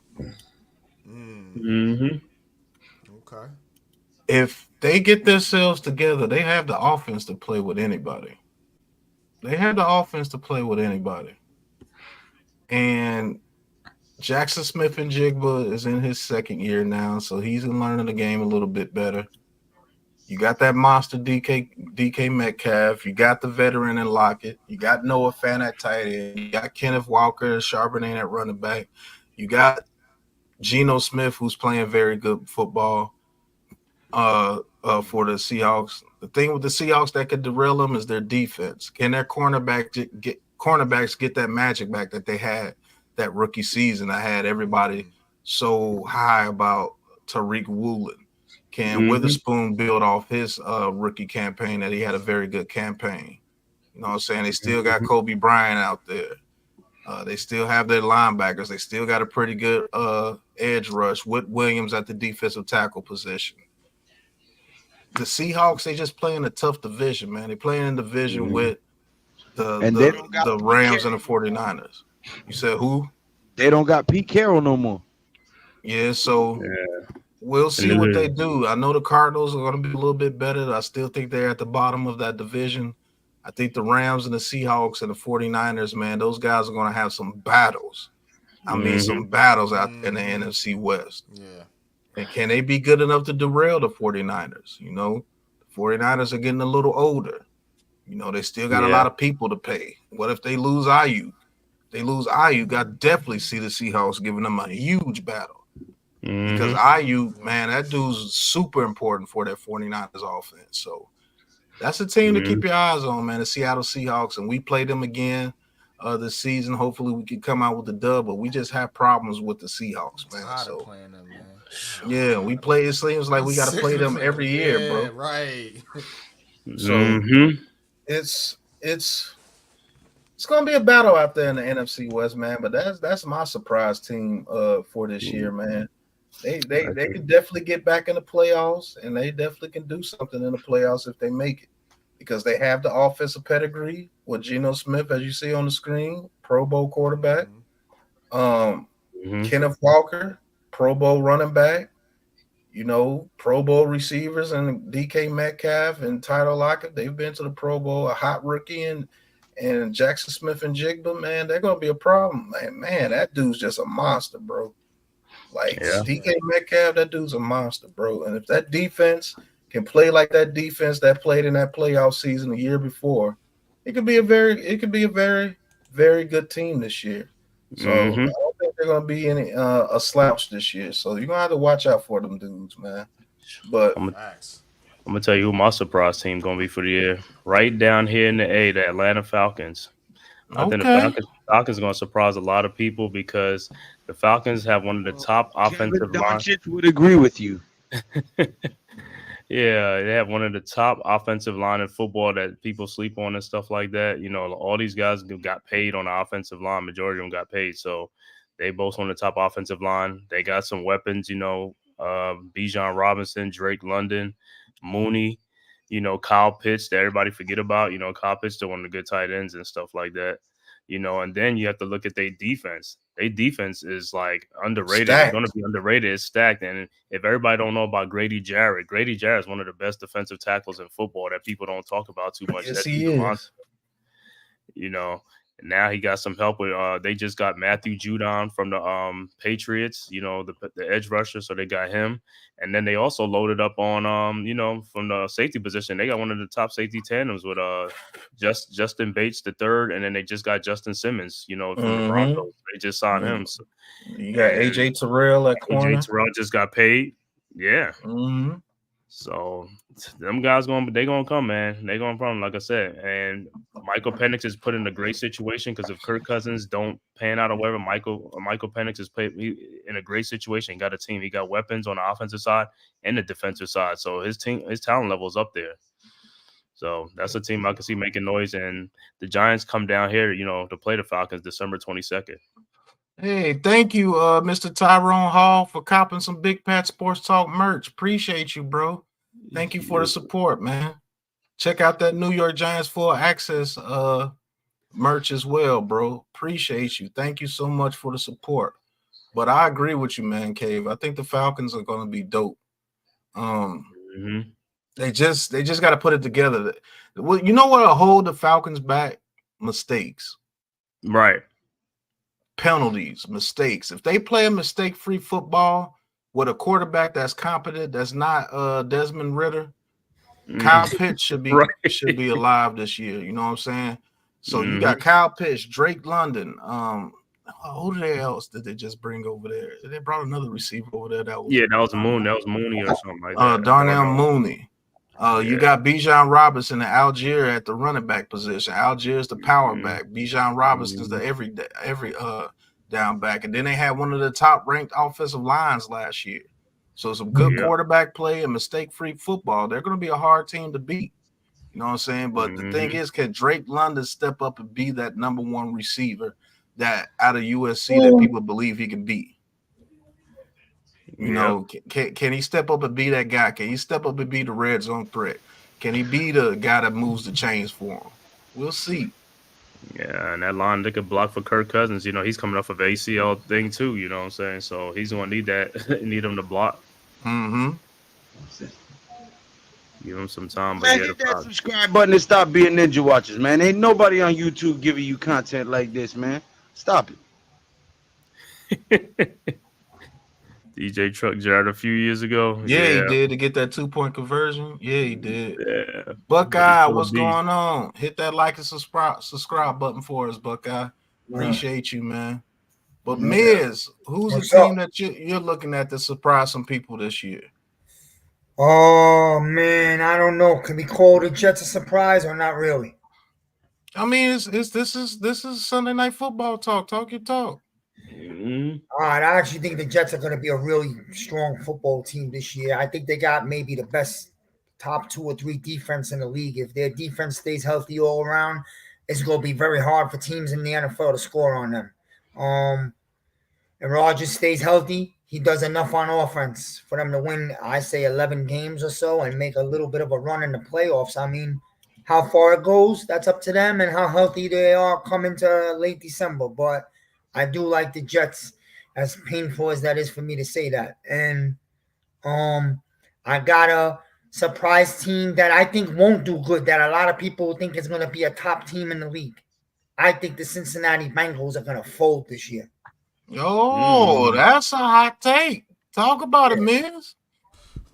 Mm, Mm-hmm. okay. If they get themselves together, they have the offense to play with anybody. They have the offense to play with anybody. And Jackson Smith and Jigba is in his second year now, so he's learning the game a little bit better. You got that monster DK Metcalf. You got the veteran in Lockett. You got Noah Fant at tight end. You got Kenneth Walker and Charbonnet at running back. You got Geno Smith, who's playing very good football for the Seahawks. The thing with the Seahawks that could derail them is their defense. Can their cornerbacks get that magic back that they had that rookie season? I had everybody so high about Tariq Woolen. Can Mm-hmm. Witherspoon build off his rookie campaign that he had a very good campaign? You know what I'm saying? They still got Kobe Bryant out there. They still have their linebackers. They still got a pretty good edge rush with Williams at the defensive tackle position. The Seahawks, they just play in a tough division, man. They play in a division Mm-hmm. with the And they the don't got the Pete Rams and the Carroll. 49ers. You said who? They don't got Pete Carroll no more. Yeah, so Yeah. we'll And see then what they do. I know the Cardinals are going to be a little bit better. I still think they're at the bottom of that division. I think the Rams and the Seahawks and the 49ers, man, those guys are going to have some battles. I mean, Mm-hmm. some battles out in the Mm-hmm. NFC West. Yeah. And can they be good enough to derail the 49ers? The 49ers are getting a little older. They still got a Yeah. lot of people to pay. What if they lose IU? They lose IU, I definitely see the Seahawks giving them a huge battle. Because Mm-hmm. IU, Yeah. man, that dude's super important for that 49ers offense. So that's a team to Mm-hmm. keep your eyes on, man, the Seattle Seahawks. And we play them again this season. Hopefully we can come out with the dub, but we just have problems with the Seahawks, I'm man. tired of So playing them, man. yeah, we play. It seems like I'm we got to sick play of them playing them. every year, Yeah, bro. right. So Mm-hmm. it's gonna be a battle out there in the NFC West, man. But that's my surprise team for this year, man. They can definitely get back in the playoffs, and they definitely can do something in the playoffs if they make it, because they have the offensive pedigree with Geno Smith, as you see on the screen, Pro Bowl quarterback. Mm-hmm. Um, Mm-hmm. Kenneth Walker, Pro Bowl running back. Pro Bowl receivers and DK Metcalf and Tyler Lockett. They've been to the Pro Bowl. A hot rookie and Jackson Smith and Jigba, man, they're gonna be a problem, man. Man, that dude's just a monster, bro. Like Yeah. Yeah. DK Metcalf, that dude's a monster, bro. And if that defense can play like that defense that played in that playoff season the year before, it could be a very, very, very good team this year. So Hmm. I don't think they're gonna be any a slouch this year. So you're gonna have to watch out for them dudes, man. But I'm, Facts. I'm gonna tell you who my surprise team gonna be for the year. Right down here in the A, the Atlanta Falcons. I think the okay, Falcons gonna surprise a lot of people because the Falcons have one of the Well, top Kevin offensive line. Doncic would agree with you. Yeah, they have one of the top offensive line in football that people sleep on and stuff like that. You know, all these guys got paid on the offensive line. Majority of them got paid, so they both on the top offensive line. They got some weapons. You know, Bijan Robinson, Drake London, Mooney. You know, Kyle Pitts that everybody forget about. You know, Kyle Pitts still one of the good tight ends and stuff like that. You know, and then you have to look at their defense. Their defense is like underrated. It's going to stacked. be underrated. It's stacked. And if everybody don't know about Grady Jarrett is one of the best defensive tackles in football that people don't talk about too much. Yes, That dude's he a monster, is. you know. And now he got some help with. They just got Matthew Judon from the Patriots. You know, the edge rusher. So they got him, and then they also loaded up on you know, from the safety position. They got one of the top safety tandems with Justin Bates the third, and then they just got Justin Simmons. You know, from the Mm-hmm. Broncos. They just signed him, so, You got and AJ Terrell at AJ corner. Terrell just got paid. Yeah. Mm-hmm. So them guys gonna come, man. They gonna come, like I said. And Michael Penix is put in a great situation because if Kirk Cousins don't pan out or whatever, Michael Penix is in a great situation. He got a team. He got weapons on the offensive side and the defensive side. So his talent level is up there. So that's a team I can see making noise. And the Giants come down here, you know, to play the Falcons December 22nd. Hey, thank you, Mr. Tyrone Hall, for copping some Big Pat Sports Talk merch. Appreciate you, bro. Thank you for the Yes. support, man. Check out that New York Giants full access merch as well, bro. Appreciate you. Thank you so much for the support. But I agree with you, man, Cave. I think the Falcons are gonna be dope. Um, Hmm. they just got to put it together. Well, you know what'll hold the Falcons back? Mistakes, Right. penalties, mistakes. If they play a mistake-free football with a quarterback that's competent, that's not Desmond Ritter, Kyle Mhm. Pitts should be should Right. be alive this year. You know what I'm saying? So you got Hmm. Kyle Pitts, Drake London. Who else did they just bring over there? They brought another receiver over there that was Yeah, that was Mooney or something like that. Darnell Darnell. Mooney. You Yeah. got Bijan Robinson and Algier at the running back position. Algier's the power Mhm. back. Bijan Robinson's the Mhm. every down back. And then they had one of the top ranked offensive lines last year. So some good Yep. quarterback play and mistake free football. They're going to be a hard team to beat. You know what I'm saying? But the thing Mhm. is, can Drake London step up and be that number one receiver that out of USC that Oh, people believe he can be? You Yep. know, can he step up and be that guy? Can he step up and be the red zone threat? Can he be the guy that moves the chains for him? We'll see. Yeah, and that line they could block for Kirk Cousins. You know, he's coming off of ACL thing too. You know what I'm saying? So he's gonna need that. Need him to block. Mm-hmm. Give him some time. But Man, yeah, the hit that problem. subscribe button and stop being ninja watchers, man. Ain't nobody on YouTube giving you content like this, man. Stop it. DJ Truck Jarrett a few years ago. Yeah, he Yeah, did to get that 2 point conversion. Yeah, he did. yeah. But he's Buckeye, still a what's beast. going on? Hit that like and subscribe button for us, Buckeye. man. Appreciate you, man. But Yeah. Miz, who's the What's team up? that you're looking at to surprise some people this year? Oh man, I don't know. Can we call the Jets a surprise or not really? I mean, it's this is Sunday night football talk. Talk your talk. Mhm. All right, I actually think the Jets are going to be a really strong football team this year. I think they got maybe the best top two or three defense in the league. If their defense stays healthy all around, it's going to be very hard for teams in the NFL to score on them. Um, and Rodgers stays healthy, he does enough on offense for them to win, I say, 11 games or so and make a little bit of a run in the playoffs. I mean, how far it goes, that's up to them and how healthy they are coming to late December. But I do like the Jets, as painful as that is for me to say that. And um, I got a surprise team that I think won't do good, that a lot of people think is going to be a top team in the league. I think the Cincinnati Bengals are going to fold this year. Oh, Mm. that's a hot take. Talk about it, Yeah. Miz.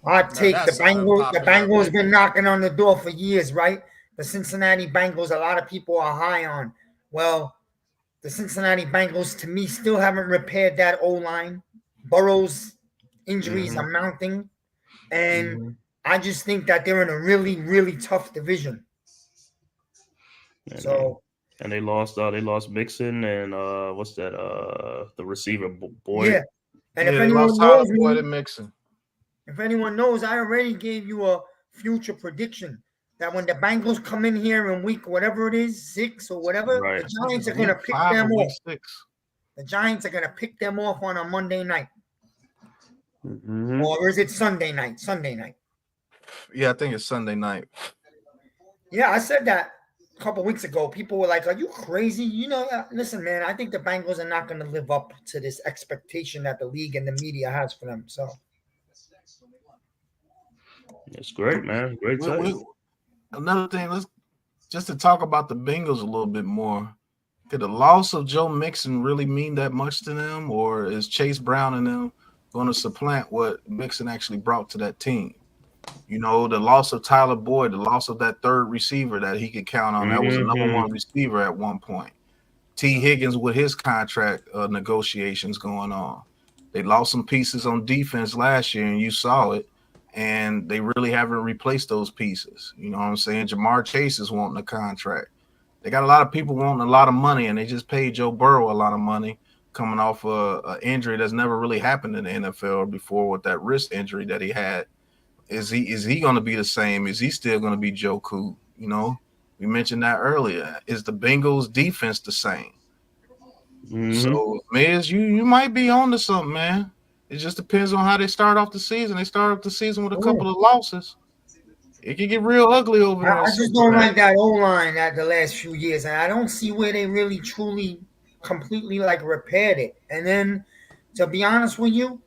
I Now take the that's an Bengals. The unpopular Bengals been opinion. knocking on the door for years, right? The Cincinnati Bengals. A lot of people are high on. Well, the Cincinnati Bengals, to me, still haven't repaired that O line. Burrow's injuries Mm-hmm. are mounting, and Mm-hmm. I just think that they're in a really, really tough division. And So they lost Mixon and what's that? The receiver yeah, Boyd. and Yeah, they lost Tyler Boyd and Mixon. If anyone knows, I already gave you a future prediction that when the Bengals come in here in week whatever it is, 6 or whatever, Right. the I think Giants it's are gonna week pick 5 them or week off. 6. The Giants are gonna pick them off on a Monday night, Mm-hmm. or is it Sunday night? Sunday night. Yeah, I think it's Sunday night. Yeah, I said that a couple weeks ago. People were like, "Are you crazy?" Listen, man. I think the Bengals are not going to live up to this expectation that the league and the media has for them. So It's great, man. Great take. Another thing, let's just to talk about the Bengals a little bit more. Could the loss of Joe Mixon really mean that much to them, or is Chase Brown and them going to supplant what Mixon actually brought to that team? You know, the loss of Tyler Boyd, the loss of that third receiver that he could count on. That was a number Mm-hmm. one receiver at one point. T. Higgins with his contract negotiations going on. They lost some pieces on defense last year, and you saw it. And they really haven't replaced those pieces. You know what I'm saying? Jamar Chase is wanting a contract. They got a lot of people wanting a lot of money, and they just paid Joe Burrow a lot of money coming off a injury that's never really happened in the NFL before with that wrist injury that he had. Is he going to be the same? Is he still going to be Joe Cool? You know, we mentioned that earlier. Is the Bengals defense the same? Mm-hmm. So, Miz, you might be on to something, man. It just depends on how they start off the season. They start off the season with a oh, couple of losses. It can get real ugly over there in I just don't Cincinnati. like that O line at the last few years, and I don't see where they really truly completely like repaired it. And then, to be honest with you,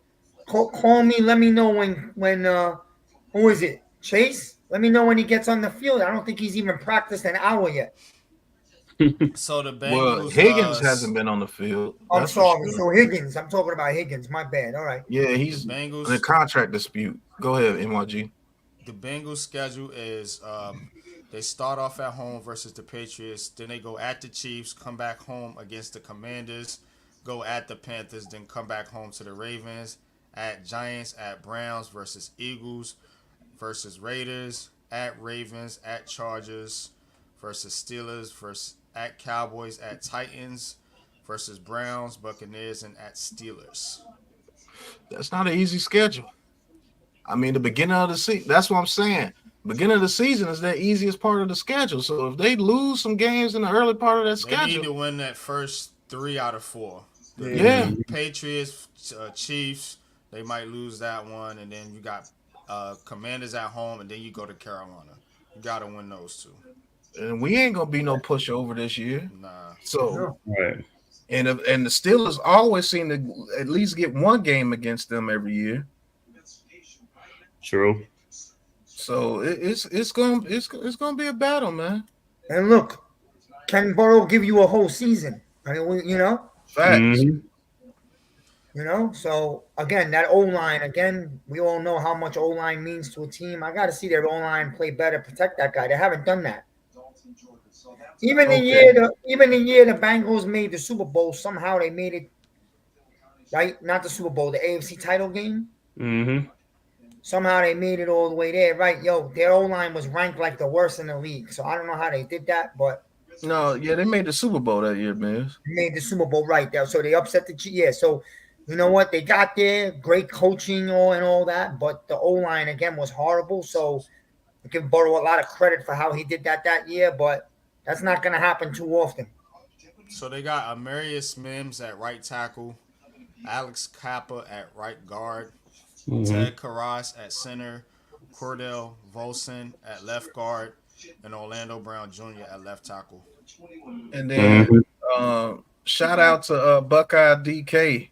call me. Let me know when who is it? Chase. Let me know when he gets on the field. I don't think he's even practiced an hour yet. So the Well, Bengals, Higgins hasn't been on the field. I'm That's for sorry. sure. So Higgins. I'm talking about Higgins. My bad. All right. Yeah, the he's in a Bengals, contract dispute. Go ahead, NYG. the Bengals schedule is they start off at home versus the Patriots, then they go at the Chiefs, come back home against the Commanders, go at the Panthers, then come back home to the Ravens, at Giants, at Browns versus Eagles versus Raiders, at Ravens, at Chargers versus Steelers versus at Cowboys, at Titans versus Browns, Buccaneers, and at Steelers. That's not an easy schedule. I mean, the beginning of the season, that's what I'm saying. Beginning of the season is the easiest part of the schedule. So if they lose some games in the early part of that They need schedule, to win that first 3 out of 4. The yeah. Mm-hmm. Patriots, Chiefs, they might lose that one, and then you got Commanders at home, and then you go to Carolina. You got to win those two. And we ain't gonna be no pushover this year. Nah, So No. Right. and the Steelers always seem to at least get one game against them every year. True. So it's gonna be a battle, man. And look, can Burrow give you a whole season? I mean, Facts. Mm-hmm. So again, that O line again, we all know how much O line means to a team. I got to see their O line play better, protect that guy. They haven't done that. Okay. Even the year the Bengals made the Super Bowl, somehow they made it right. Not the Super Bowl, the AFC title game. Mm-hmm. Somehow they made it all the way there, right? Yo, their O line was ranked like the worst in the league. So I don't know how they did that, but No, yeah, they made the Super Bowl that year, man. they made the Super Bowl right there. So they upset the Chiefs. Yeah, so you know what? They got there, great coaching and all that, but the O line again was horrible. So I give Burrow a lot of credit for how he did that year, but that's not going to happen too often. so they got Amarius Mims at right tackle, Alex Kappa at right guard, Mm-hmm. Ted Karras at center, Cordell Volson at left guard, and Orlando Brown Jr. at left tackle. And then Mm-hmm. shout out to Buckeye DK.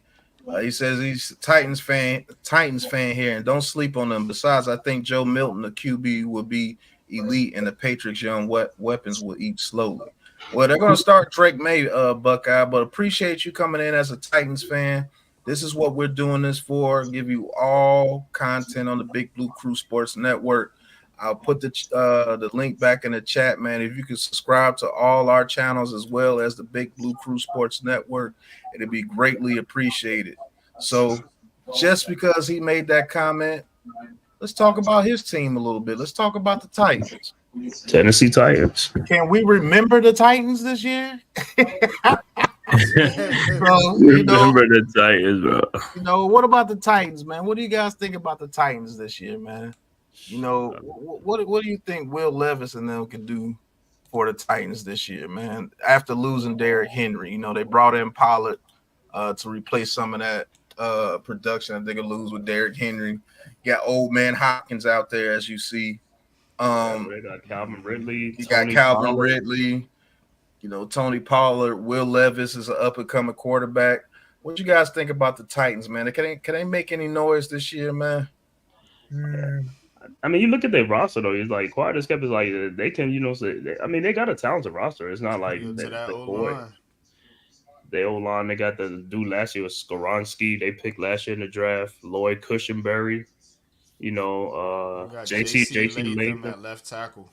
He says he's a Titans fan here, and don't sleep on them. Besides, I think Joe Milton, the QB, will be elite, and the Patriots' young weapons will eat slowly. Well, they're going to start Drake May, Buckeye, but appreciate you coming in as a Titans fan. This is what we're doing this for. Give you all content on the Big Blue Crew Sports Network. I'll put the link back in the chat, man. If you could subscribe to all our channels as well as the Big Blue Crew Sports Network, it'd be greatly appreciated. So, just because he made that comment, let's talk about his team a little bit. Let's talk about the Titans. Tennessee Titans. Can we remember the Titans this year? Bro, Remember the Titans, bro. what about the Titans, man? What do you guys think about the Titans this year, man? What do you think Will Levis and them could do for the Titans this year, man? After losing Derrick Henry, they brought in Pollard to replace some of that production that they could lose with Derrick Henry. You got old man Hopkins out there, as you see. They got Calvin Ridley, You got Tony Calvin Pollard. Ridley. Tony Pollard, Will Levis is an up and coming quarterback. What you guys think about the Titans, man? Can they make any noise this year, man? I mean, you look at their roster though. It's like quiet as kept is like they can, I mean, they got a talented roster. It's not like To that the old boy. line. They O line, they got the dude last year was Skoronski. They picked last year in the draft. Lloyd Cushenberry, We got JC JC Latham Latham. at left tackle.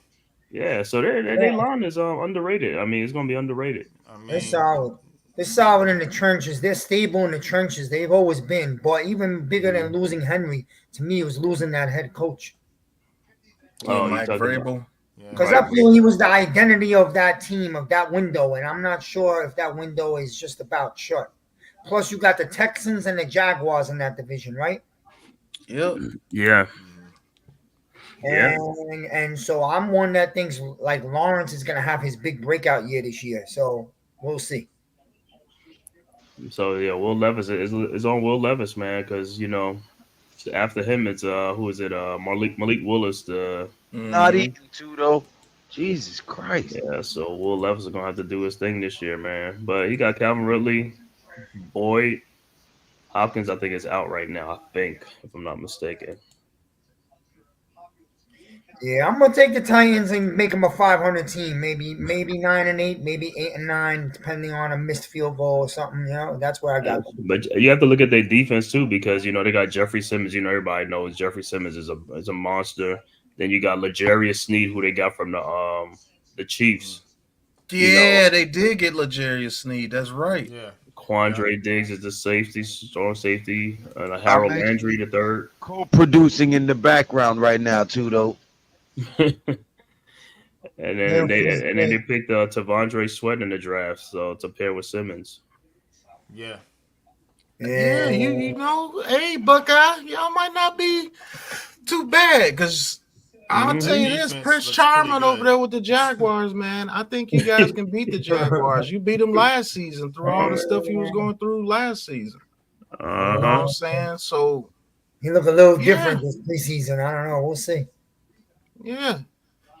Yeah, so their line is underrated. I mean, it's gonna be underrated. I They're mean, solid. They're solid in the trenches. They're stable in the trenches. They've always been. But even bigger than losing Henry, to me, was losing that head coach. Yeah, Oh, you Mike talking about Vrabel. yeah, Because Mike? I feel he was the identity of that team, of that window. And I'm not sure if that window is just about shut. Plus, you got the Texans and the Jaguars in that division, right? Yep. Yeah, yeah. And so I'm one that thinks like Lawrence is going to have his big breakout year this year. So we'll see. So yeah, Will Levis is on Will Levis, man, because after him it's who is it? Malik Willis. The Not Mm-hmm. eating too though. Jesus Christ. Yeah, so Will Levis is gonna have to do his thing this year, man. But he got Calvin Ridley, Boyd, Hopkins. I think is out right now. I think, if I'm not mistaken. Yeah, I'm gonna take the Titans and make them a 500 team. Maybe 9-8, maybe 8-9, depending on a missed field goal or something. That's where I got them. But you have to look at their defense too, because they got Jeffrey Simmons. Everybody knows Jeffrey Simmons is a monster. Then you got L'Jarius Sneed, who they got from the Chiefs. You know, Yeah, they did get L'Jarius Sneed. That's right. yeah, Quandre Diggs is the safety, strong safety, and I'm Harold Landry actually the third. co-producing in the background right now too though. And Yeah, then please, they picked Tavondre Sweat in the draft, so to pair with Simmons. yeah. Yeah, hey Buckeye, y'all might not be too bad because I'll tell That you this, defense Prince looks pretty Charming over good. there with the Jaguars, man. I think you guys can beat the Jaguars. You beat them last season through all the stuff he was going through last season. You know what Uh-huh. I'm saying? So he looked a little yeah, different this preseason. I don't know. We'll see. yeah.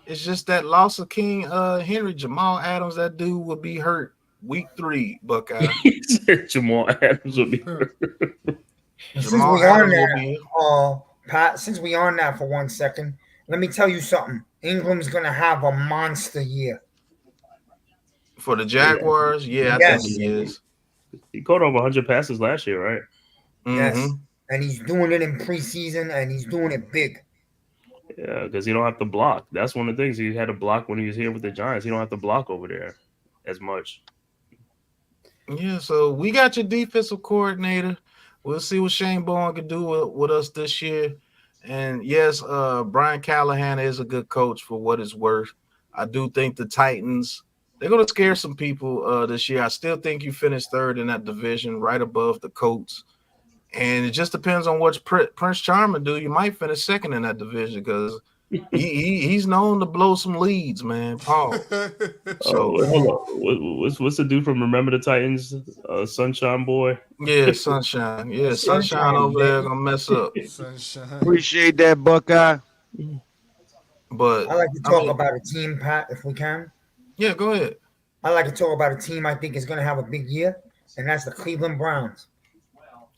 It's just that loss of King Henry, Jamal Adams, that dude will be hurt week 3, Buckeye. He said Jamal Adams would be. Since Jamal we on Adams will that, be Pat, since we on that for 1 second, let me tell you something. Ingram's gonna have a monster year. for the Jaguars. Yeah, I think Yes, he is. He caught over 100 passes last year, right? yes, Mm-hmm. and he's doing it in preseason, and he's doing it big. Yeah, because he don't have to block. That's one of the things he had to block when he was here with the Giants. He don't have to block over there as much. Yeah, so we got your defensive coordinator. We'll see what Shane Bowen can do with us this year. And yes, Brian Callahan is a good coach for what it's worth. I do think the Titans, they're going to scare some people this year. I still think you finished third in that division, right above the Colts. And it just depends on what Prince Charming do. You might finish second in that division because he's known to blow some leads, man. Paul. So Oh, hold on. What's the dude from Remember the Titans? Sunshine Boy. yeah, Sunshine. Yeah, Sunshine Sunshine, over there baby. gonna mess up. Sunshine. Appreciate that, Buckeye. But I like to I talk mean, about a team, Pat, if we can. yeah, go ahead. I like to talk about a team I think is going to have a big year, and that's the Cleveland Browns.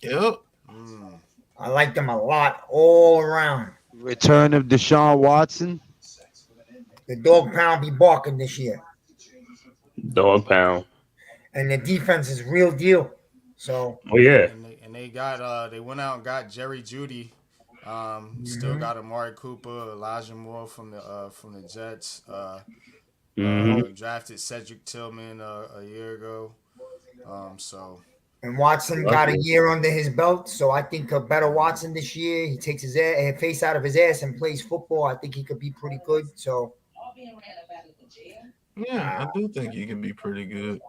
Yep. I like them a lot all around. Return of Deshaun Watson. The dog pound be barking this year, Dog Pound. and the defense is real deal. So Oh yeah. And they got they went out and got Jerry Judy Still Mhm. got Amari Cooper, Elijah Moore from the Jets. Hmm. Drafted Cedric Tillman a year ago. So And Watson got a Lucky. year under his belt, so I think a better Watson this year. He takes face out of his ass and plays football. I think he could be pretty good. So, Yeah, I do think he can be pretty good.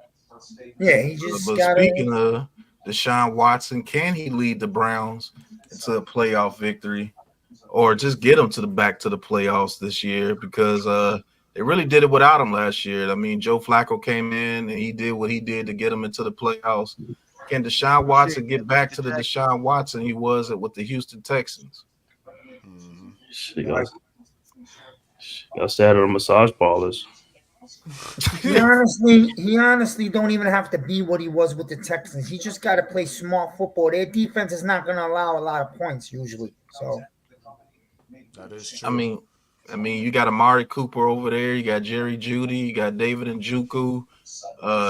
yeah, he just But gotta. speaking of Deshaun Watson, can he lead the Browns into a playoff victory, or just get them to the back to the playoffs this year? Because they really did it without him last year. I mean, Joe Flacco came in and he did what he did to get them into the playoffs. Can Deshaun Shit, Watson get like back the to the Jack. Deshaun Watson he was with the Houston Texans? mhm. She got started on massage parlors. He honestly don't even have to be what he was with the Texans. He just got to play smart football. Their defense is not going to allow a lot of points usually. So, That is I true. mean, you got Amari Cooper over there. You got Jerry Judy. You got David Njoku.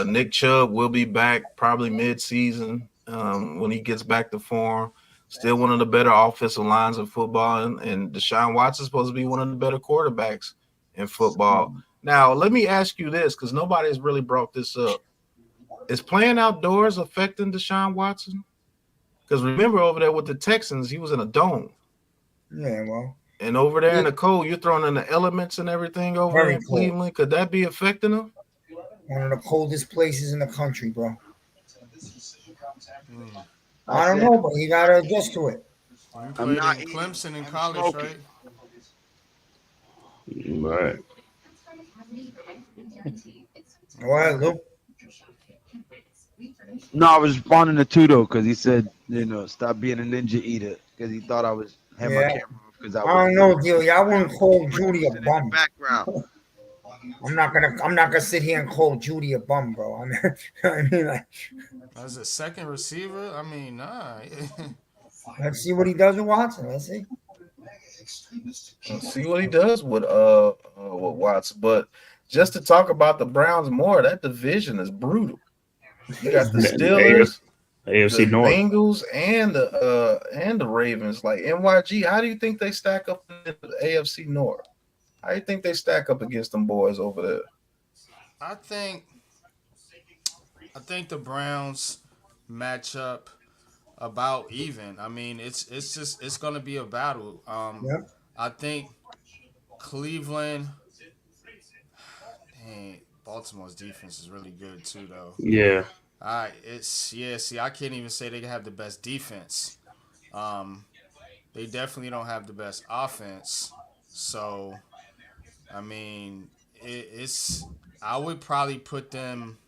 Nick Chubb will be back probably mid-season when he gets back to form. Still one of the better offensive lines in football, and Deshaun Watson's supposed to be one of the better quarterbacks in football. Now, let me ask you this, because nobody has really brought this up. Is playing outdoors affecting Deshaun Watson? Because remember, over there with the Texans, he was in a dome. yeah, well, And over there in he, the cold, you're throwing in the elements and everything over there very in cold. Cleveland. Could that be affecting him? One of the coldest places in the country, bro. Mm. I I don't said, know, but you got to adjust to it. You I'm played not in eating. Clemson in I'm college, smoking. right? Right. All right, Okay. Lou. No, I was responding to Tudo because he said, stop being a ninja eater because he thought I was had my Yeah, camera off because I I was don't know, Dealey. I I wouldn't was call Judy a producing in the bum. background. I'm not gonna sit here and call Judy a bum, bro. I mean, I mean, like, As a second receiver, I mean, nah. let's see what he does with Watson. Let's see. And see what he does with Watson. But just to talk about the Browns more, that division is brutal. You got the And Steelers, AFC the North. Bengals, and the Ravens. Like NYG, how do you think they stack up in the AFC North? How do you think they stack up against them boys over there? I think I think the Browns match up about even. I mean, it's gonna be a battle. Yep. I think Cleveland, dang, Baltimore's defense is really good too, though. Yeah. It's yeah. See, I can't even say they have the best defense. Um, they definitely don't have the best offense. So I mean, it's. I would probably put them.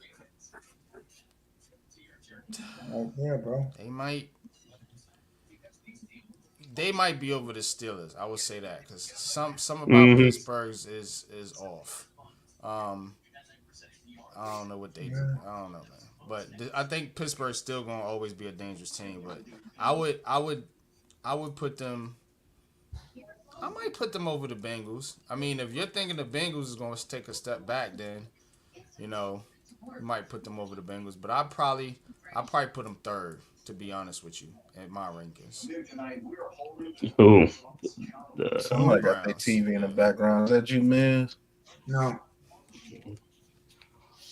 Right there, bro. They might. They might be over the Steelers. I would say that because some about Hmm. Pittsburgh's is off. Um, I don't know what they do. Yeah. I don't know, man. But I think Pittsburgh's still gonna always be a dangerous team. But I would put them. I might put them over the Bengals. I mean, if you're thinking the Bengals is gonna take a step back, then you know you might put them over the Bengals. But I probably put them third. To be honest with you, in my rankings, Who? the Somebody got their Browns. TV in the Yeah. background. Is that you, Miz? No,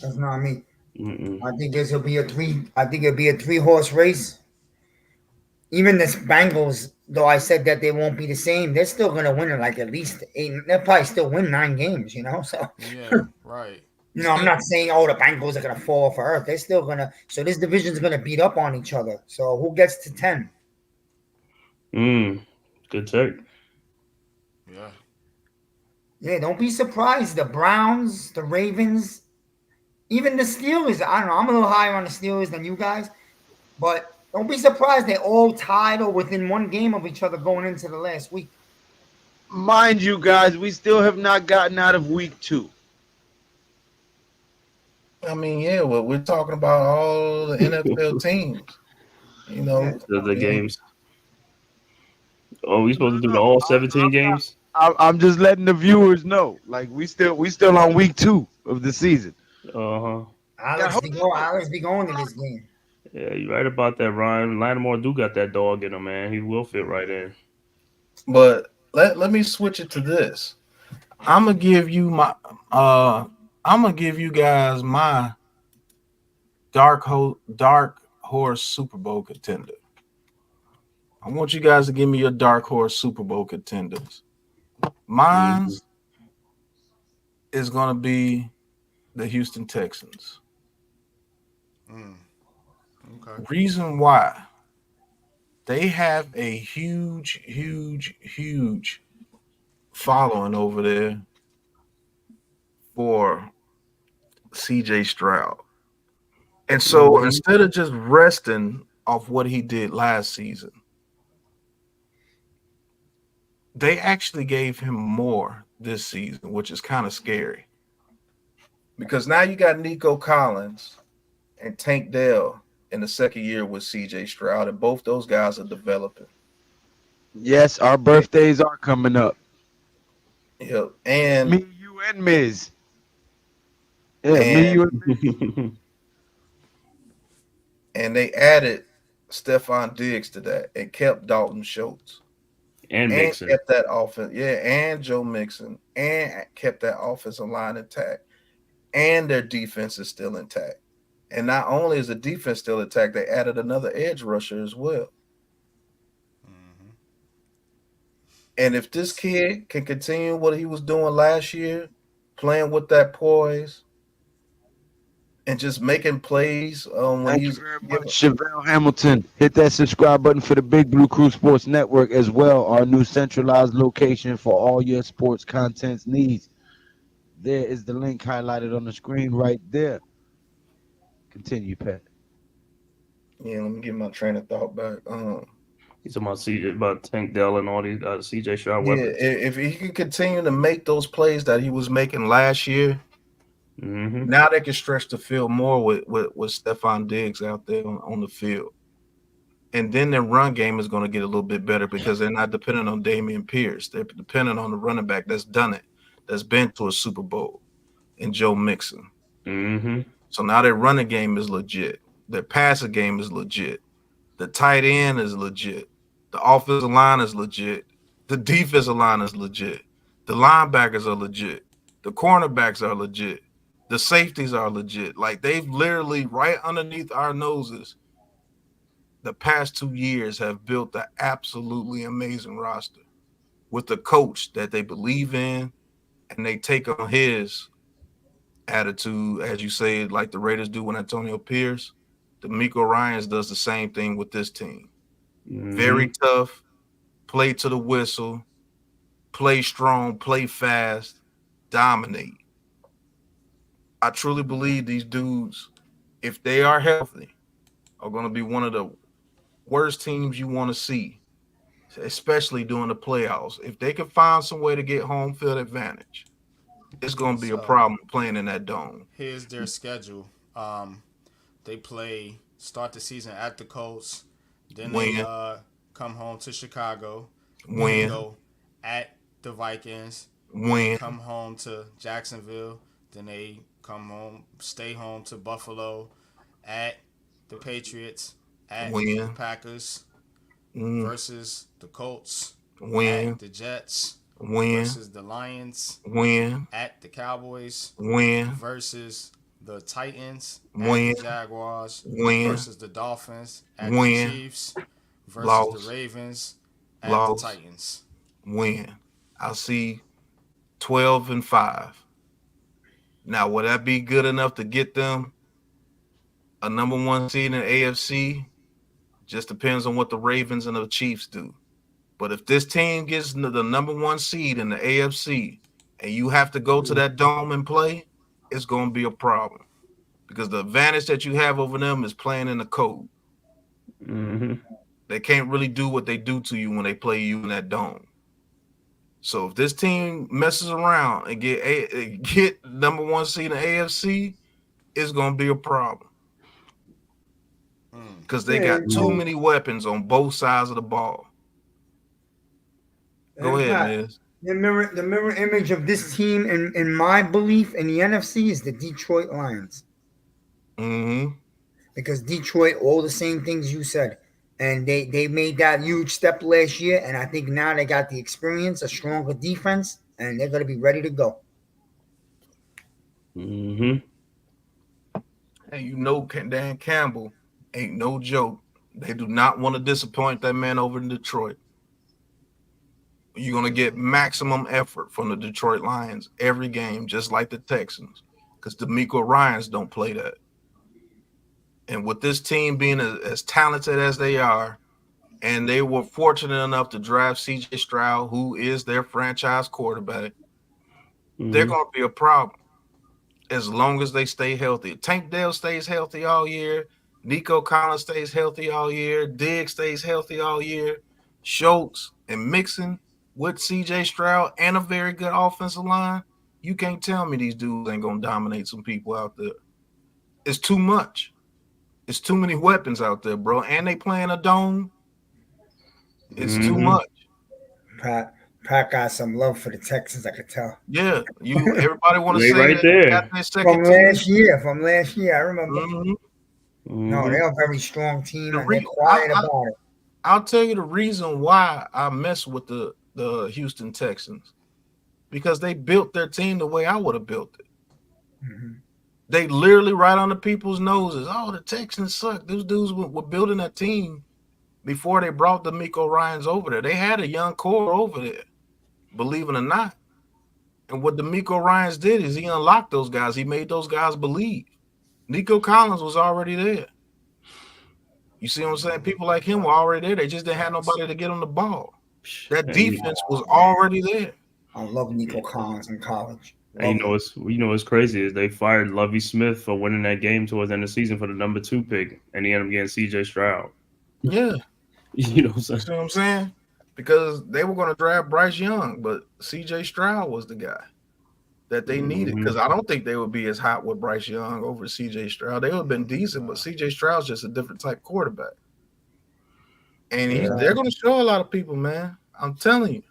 that's not me. Mm-mm. I think this will be a three. I think it'll be a three-horse race. Even this Bengals, though I said that they won't be the same, they're still gonna win it like at least eight. They'll probably still win 9 games. So Yeah. Right. I'm not saying the Bengals are gonna fall off earth. They're still gonna. So this division's gonna beat up on each other. So who gets to 10? Mm. Good take. Yeah. Yeah, don't be surprised. The Browns, the Ravens, even the Steelers. I don't know. I'm a little higher on the Steelers than you guys, but don't be surprised they're all tied or within 1 game of each other going into the last week. Mind you, guys, we still have not gotten out of week 2. I mean, yeah, well, we're talking about all the NFL teams. You Yeah, know, The I mean, games. Oh, we No, supposed to do no, the no. all I'm 17 not. games? I'm just letting the viewers know. Like we still on week 2 of the season. Uh-huh. Yeah, hold on. Alex be going to this game. Yeah, you're right about that, Ryan. Lattimore do got that dog in him, man. He will fit right in. But let me switch it to this. I'm gonna give you my I'm gonna give you guys my dark horse Super Bowl contender. I want you guys to give me your dark horse Super Bowl contenders. Mhm. Mine's is gonna be the Houston Texans. Mm, okay. Reason why, they have a huge following over there for CJ Stroud. And so Mhm. instead of just resting off what he did last season, they actually gave him more this season, which is kind of scary. Because now you got Nico Collins and Tank Dell in the second year with CJ Stroud, and both those guys are developing. Yes, our birthdays are coming up. Yep. Me, you, and Miz. Yeah, me, And you, and Miz. and they added Stephon Diggs to that and kept Dalton Schultz And and Mixon. kept that offense, yeah, and Joe Mixon and kept that offensive line intact, and their defense is still intact. And not only is the defense still intact, they added another edge rusher as well. Mm-hmm. And if this kid can continue what he was doing last year, playing with that poise and just making plays when Thank you he's very much, given. Chevelle Hamilton. Hit that subscribe button for the Big Blue Crew Sports Network as well, our new centralized location for all your sports contents needs. There is the link highlighted on the screen right there. Continue, Pat. Yeah, let me get my train of thought back. He's talking about about Tank Dell and all these CJ Stroud Yeah, weapons. if he can continue to make those plays that he was making last year, Hmm. now they can stretch the field more with Stephon Diggs out there on the field. And then their run game is going to get a little bit better because they're not dependent on Damian Pierce. They're dependent on the running back that's done it, that's been to a Super Bowl, and Joe Mixon. Hmm. So now their running game is legit. Their passing game is legit. The tight end is legit. The offensive line is legit. The defensive line is legit. The linebackers are legit. The cornerbacks are legit. The safeties are legit. Like they've literally right underneath our noses, the past 2 years have built an absolutely amazing roster with a coach that they believe in and they take on his attitude, as you say, like the Raiders do with Antonio Pierce. The Miko Ryans does the same thing with this team. Very Hmm. tough, play to the whistle, play strong, play fast, dominate. I truly believe these dudes, if they are healthy, are going to be one of the worst teams you want to see, especially during the playoffs. If they can find some way to get home field advantage, it's going to be a So problem playing in that dome. here's their schedule. They play start the season at the Colts, then they Win, come home to Chicago, then they win, go at the Vikings, then they win, come home to Jacksonville, then they come home, stay home to Buffalo, at the Patriots, at the win, Packers mm, versus the Colts, at win, the Jets win, versus the Lions, win, at the Cowboys win, versus the Titans, at the win, Jaguars win, versus the Dolphins, at the win, Chiefs versus the loss, Ravens, at the loss, Titans. win. I see 12-5. Now, would that be good enough to get them a number one seed in the AFC? Just depends on what the Ravens and the Chiefs do. But if this team gets the number one seed in the AFC and you have to go to that dome and play, it's going to be a problem because the advantage that you have over them is playing in the cold. Hmm. They can't really do what they do to you when they play you in that dome. So if this team messes around and get number one seed in the AFC, it's going to be a problem Mm. because they Yeah, got too many weapons on both sides of the ball. Go and ahead, Pat, Miz. the mirror image of this team, in my belief, in the NFC is the Detroit Lions, Mm-hmm. because Detroit, all the same things you said, and they made that huge step last year. And I think now they got the experience, a stronger defense, and they're gonna be ready to go. Mm-hmm. And you know, Dan Campbell ain't no joke. They do not want to disappoint that man over in Detroit. You're going to get maximum effort from the Detroit Lions every game, just like the Texans, because D'Amico Ryans don't play that. And with this team being as talented as they are, and they were fortunate enough to draft C.J. Stroud, who is their franchise quarterback, they're Mm-hmm. going to be a problem as long as they stay healthy. Tank Dell stays healthy all year. Nico Collins stays healthy all year. Diggs stays healthy all year. Schultz and Mixon with CJ Stroud and a very good offensive line. You can't tell me these dudes ain't going to dominate some people out there. It's too much. It's too many weapons out there, bro. And they playing a dome. It's too Mm-hmm. much. Pat Pat got some love for the Texans, I could tell. Yeah, everybody want to They say right that they got there. their second team. From last year, I remember. Mhm. No, Mm-hmm. they're a very strong team, The and they're re- quiet about it. I'll tell you the reason why I mess with the Houston Texans, because they built their team the way I would have built it. Hmm. They literally right on the people's noses. Oh, the Texans suck. Those dudes were building that team before they brought the Miko Ryans over there. They had a young core over there, believe it or not. And what the Miko Ryans did is he unlocked those guys. He made those guys believe. Nico Collins was already there. You see what I'm saying? People like him were already there. They just didn't have Facts. nobody to get them the ball. That And defense was Man, already there. I love Nico Collins in college. you Love know him. what's crazy is they fired Lovey Smith for winning that game towards the end of the season for the number 2 pick, and he ended up getting C.J. Stroud. Yeah. You know what I'm You saying? see what I'm saying? Because they were going to draft Bryce Young, but CJ Stroud was the guy that they needed. Mm-hmm. Because I don't think they would be as hot with Bryce Young over CJ Stroud. They would have been decent, but Nah. CJ Stroud's just a different type quarterback. And Yeah. they're going to show a lot of people, man. I'm telling you.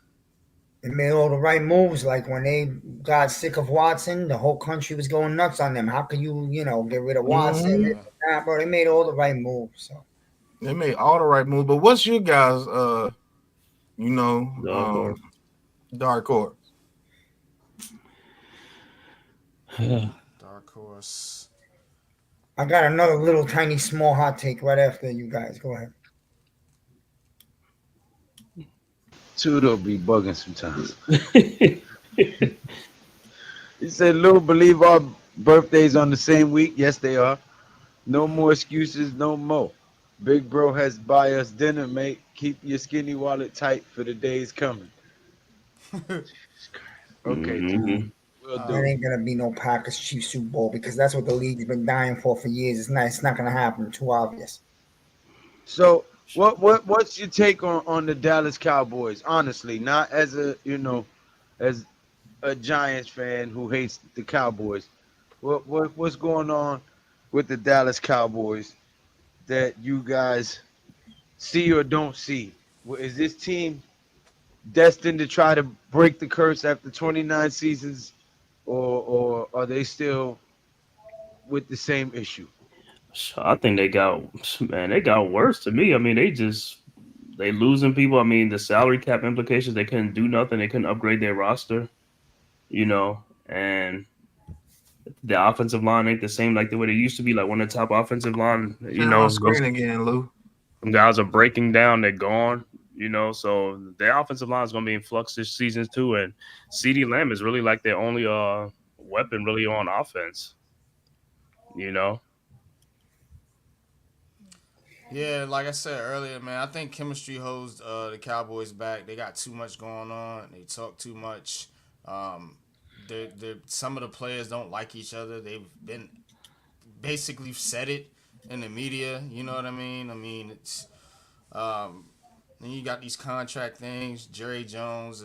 They made all the right moves. Like when they got sick of Watson, the whole country was going nuts on them. How can you get rid of Watson? Hmm. This Yeah. and that, bro. They made all the right moves. So They made all the right moves. But what's your guys' you know, Dark horse. dark horse? Yeah. Dark horse. I got another little tiny small hot take right after you guys. Go ahead. Tudo be bugging sometimes. He said, Lou, believe our birthdays on the same week. Yes, they are. No more excuses, no more. Big bro has buy us dinner, mate. Keep your skinny wallet tight for the days coming. Okay, Tudo. Mm-hmm. We'll There do. ain't gonna be no Packers Chiefs Super Bowl because that's what the league's been dying for years. It's not gonna happen. Too obvious. So what's your take on the Dallas Cowboys? Honestly, not as as a Giants fan who hates the Cowboys. What's going on with the Dallas Cowboys that you guys see or don't see? Is this team destined to try to break the curse after 29 seasons, or are they still with the same issue? I think they got worse to me. I mean, they losing people. I mean, the salary cap implications, they couldn't do nothing. They couldn't upgrade their roster, and the offensive line ain't the same like the way they used to be. Like one of the top offensive line, Share my screen again, Lou. some guys are breaking down. They're gone. So their offensive line is going to be in flux this season too. And CD Lamb is really like their only weapon really on offense. You know. Yeah, like I said earlier, man, I think chemistry holds the Cowboys back. They got too much going on. They talk too much. Um, some of the players don't like each other. They've been basically said it in the media. You know what I mean? I mean, it's then you got these contract things. Jerry Jones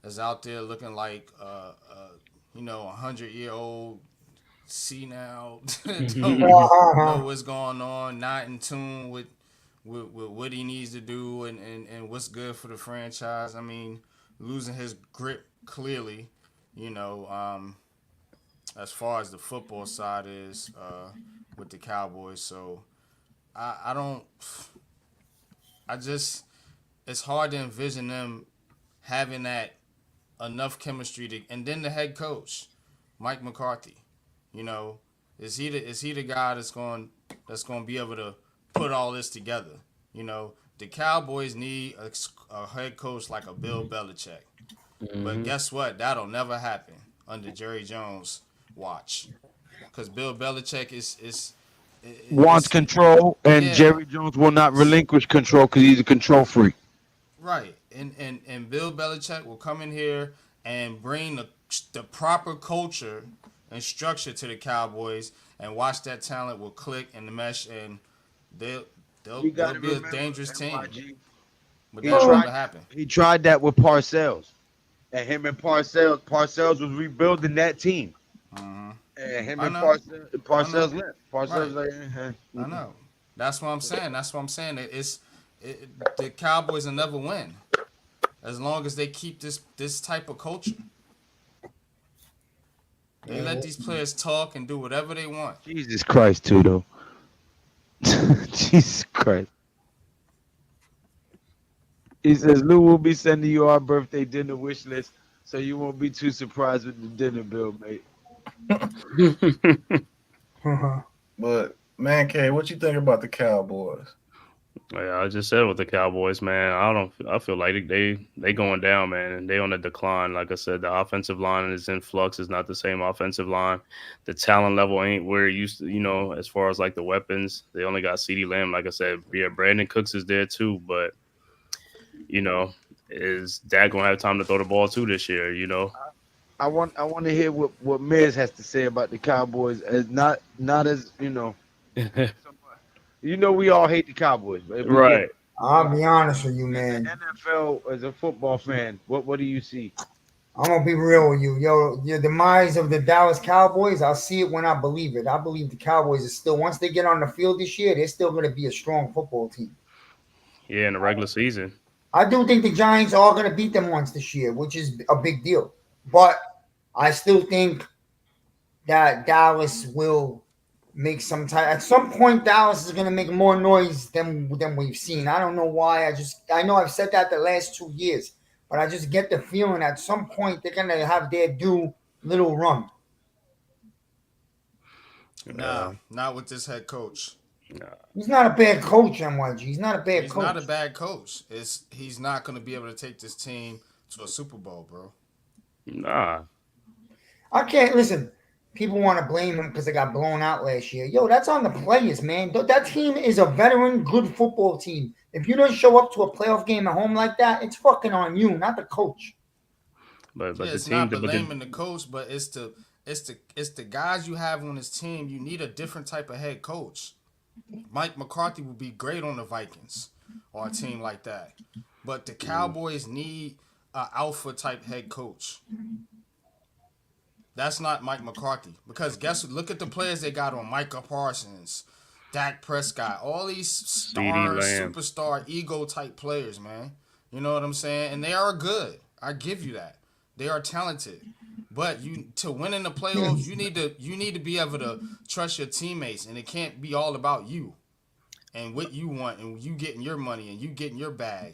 is out there looking like 100-year-old. See now, don't know Uh-huh. what's going on. Not in tune with what he needs to do and what's good for the franchise. I mean, losing his grip clearly. You know, as far as the football side is with the Cowboys. So I don't. I just it's hard to envision them having that enough chemistry to, and then the head coach, Mike McCarthy. You know, is he the guy that's going to be able to put all this together? You know, the Cowboys need a head coach like a Bill Belichick. But Hmm. guess what? That'll never happen under Jerry Jones' watch. Because Bill Belichick Wants it's control, and yeah, Jerry Jones will not relinquish control because he's a control freak. right. And Bill Belichick will come in here and bring the proper culture and structure to the Cowboys, and watch that talent will click and the mesh, and they'll they'll We got they'll to be a remember, dangerous team. NYG. But He that'll tried never happen. that. He tried that with Parcells, and him and Parcells was rebuilding that team. Hmm. And him I and know, I know, Parcells left. Parcells right. like, I know. That's what I'm saying. That's what I'm saying. The Cowboys will never win as long as they keep this type of culture. They Yeah, let these players talk and do whatever they want. Jesus Christ, too though. Jesus Christ. He says Lou will be sending you our birthday dinner wish list, so you won't be too surprised with the dinner bill, mate. But man, K, what you think about the Cowboys? Yeah, I just said with the Cowboys, man. I don't. I feel like they going down, man, and they on the decline. Like I said, the offensive line is in flux. It's not the same offensive line. The talent level ain't where it used to. As far as like the weapons, they only got CeeDee Lamb. Like I said, yeah, Brandon Cooks is there too, but you know, is Dak gonna have time to throw the ball too this year? I want to hear what Miz has to say about the Cowboys, as not as we all hate the Cowboys, but if we get Right. I'll be honest with you, as an man. NFL, as a football fan, what do you see? I'm gonna be real with you, yo. The demise of the Dallas Cowboys, I'll see it when I believe it. I believe the Cowboys is still, once they get on the field this year, they're still gonna be a strong football team. Yeah, in the regular season. I do think the Giants are gonna beat them once this year, which is a big deal. But I still think that Dallas will make some time. At some point, Dallas is going to make more noise than we've seen. I don't know why. I know I've said that the last 2 years, but I just get the feeling at some point they're going to have their due little run. Nah, Yeah. not with this head coach. He's not a bad coach, MYG. He's not a bad He's not a coach. bad coach. He's not going to be able to take this team to a Super Bowl, bro. Nah. I can't listen. People want to blame him because they got blown out last year. Yo, that's on the players, man. That team is a veteran, good football team. If you don't show up to a playoff game at home like that, it's fucking on you, not the coach. But Yeah, the it's team, not but the blaming the coach, but it's the guys you have on this team. You need a different type of head coach. Mike McCarthy would be great on the Vikings or a team like that. But the Cowboys need a alpha type head coach. That's not Mike McCarthy. Because guess what? Look at the players they got on Micah Parsons, Dak Prescott, all these CD stars, Lamb. superstar, ego type players, man. You know what I'm saying? And they are good. I give you that. They are talented. But you to win in the playoffs, you need to be able to trust your teammates, and it can't be all about you and what you want and you getting your money and you getting your bag.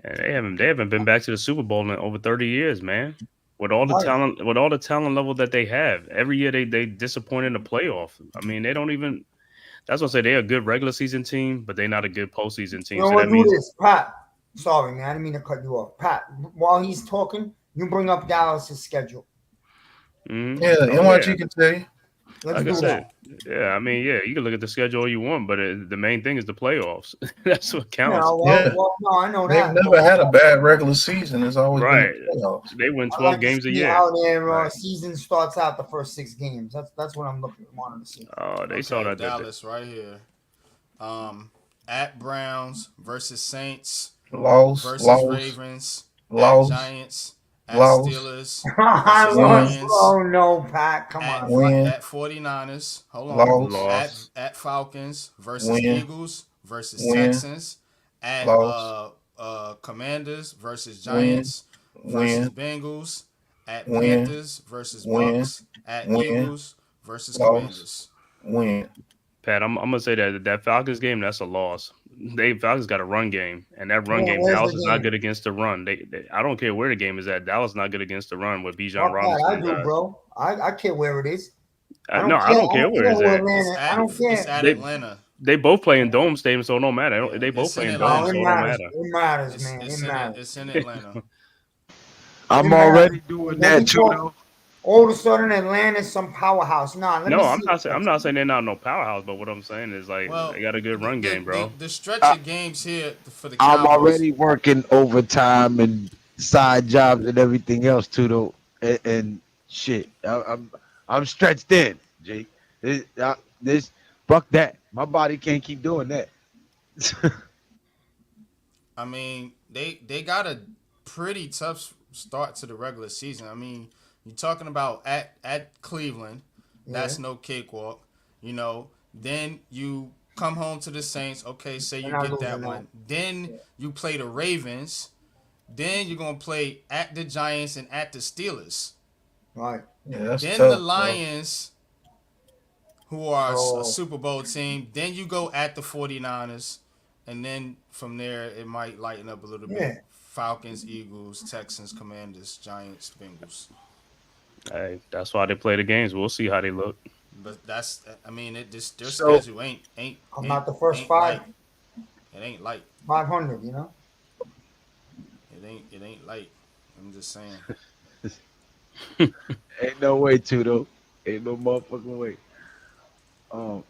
And they haven't been back to the Super Bowl in over 30 years, man. With all the talent level that they have, every year they disappoint in the playoff. I mean, they don't even. That's what I say. They're a good regular season team, but they're not a good postseason You team. know So what? that Do means, this, Pat. Sorry, man. I didn't mean to cut you off. Pat, while he's talking, you bring up Dallas's schedule. mhm. Yeah, Oh yeah, NYG can tell you. Let's like I do said, that. yeah. I mean, yeah, you can look at the schedule all you want, but the main thing is the playoffs. That's what Yeah, counts. Yeah, no, I know they've that, but never had a bad regular season. It's always been the Right. playoffs. They win I 12 like to games a see year. how their Right. season starts out the first 6 games. That's what I'm wanting to see. Oh, they saw Okay, that. Dallas right here. Um, at Browns versus Saints Loss, versus loss, Ravens, at loss, Giants, at loss, Steelers I versus win, lost. Lions, Oh no, Pat, come at on, man. win, at 49ers. Hold on. loss, At Loss. at Falcons versus win, Eagles versus win, Texans. At loss, Commanders versus win, Giants versus win, Bengals. At win, Panthers versus win, Bucks. At win, Eagles versus loss, Commanders. win. Pat, I'm gonna say that Falcons game, that's a loss. They Falcons got a run game, and that run game, Where's the Dallas is not game? good against the run. I don't care where the game is at. Dallas not good against the run with Bijan Fuck that. Robinson I and do, guys. bro. I care where it is. I No, don't I care. don't I care don't where care it's where at. It's Atlanta. I at don't it's care. at They Atlanta. they both play in dome stadiums, so it don't matter. Yeah, They both it's play in in dome, Oh, Atlanta. it so it don't matters. matter. It matters, It's man. It it's in it. matters. It's in Atlanta. I'm It matters. already doing Don't be that too, talk. though. All of a sudden, Atlanta's some powerhouse. Nah, let No, me see it I'm first. not saying they're not no powerhouse, but what I'm saying is like Well, they got a good the run the game, the, bro. the stretch I, of games here for the I'm Cowboys. already working overtime and side jobs and everything else too, though. And shit, I'm stretched thin, G. This fuck that. My body can't keep doing that. I mean, they got a pretty tough start to the regular season. I mean, you're talking about at Cleveland, Yeah, that's no cakewalk. Then you come home to the Saints. Okay, say they're you not get losing that that. one. Then Yeah. you play the Ravens. Then you're gonna play at the Giants and at the Steelers. Right. Yeah, that's Then the tough, bro. Lions, who are a So Super Bowl team. Then you go at the 49ers. And then from there, it might lighten up a little bit. yeah. Falcons, Eagles, Texans, Commanders, Giants, Bengals. Hey, that's why they play the games. We'll see how they look. But that's, I mean, their So schedule I'm not the first ain't light. five, It ain't light. 500. You know. It ain't light. I'm just saying. ain't no way to though. Ain't no motherfucking way. Um,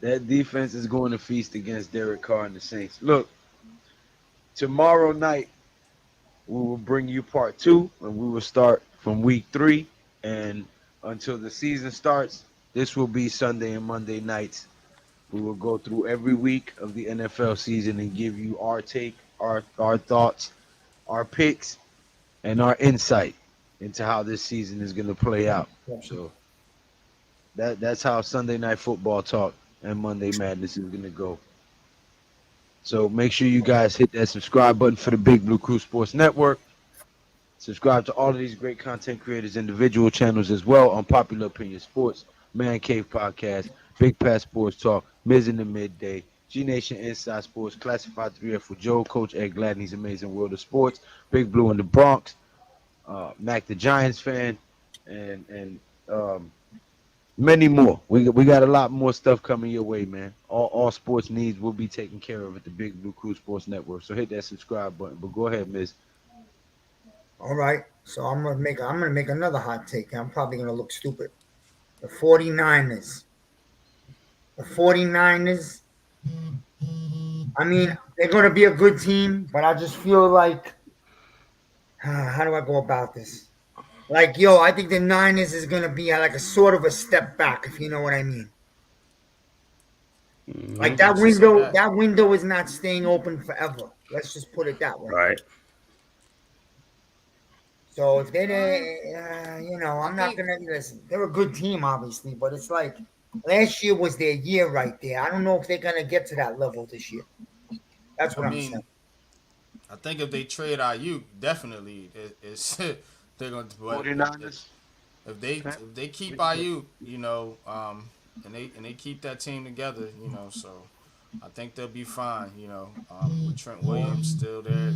that defense is going to feast against Derek Carr and the Saints. Look, tomorrow night we will bring you part two, and we will start from week 3 and until the season starts. This will be Sunday and Monday nights. We will go through every week of the NFL season and give you our take, our thoughts, our picks, and our insight into how this season is going to play out. So that's how Sunday night football talk and Monday Madness is going to go. So make sure you guys hit that subscribe button for the Big Blue Crew Sports Network. Subscribe to all of these great content creators' individual channels as well on Popular Opinion Sports, Man-Cave Podcast, Big Pass Sports Talk, Miz in the Midday, G-Nation Inside Sports, Classified 3F with Joe, Coach Ed Gladney's Amazing World of Sports, Big Blue in the Bronx, Mac the Giants fan, and many more. We got a lot more stuff coming your way, man. All sports needs will be taken care of at the Big Blue Crew Sports Network. So hit that subscribe button. But go ahead, Miz. All right. So I'm gonna make another hot take. I'm probably gonna look stupid. The 49ers. The 49ers. I mean, they're gonna be a good team, but I just feel like how do I go about this? Like, yo, I think the Niners is gonna be like a sort of a step back, if you know what I mean. Like Hmm. What makes you say that? that window is not staying open forever. Let's just put it that way. Right. So if Uh, I I'm not think. gonna listen. They're a good team, obviously, but it's like last year was their year right there. I don't know if they're gonna get to that level this year. That's I what I'm saying. mean, I think if they trade IU, definitely it's they're going to. But 49ers. if they keep IU, and they keep that team together, so I think they'll be fine. With Trent Williams still there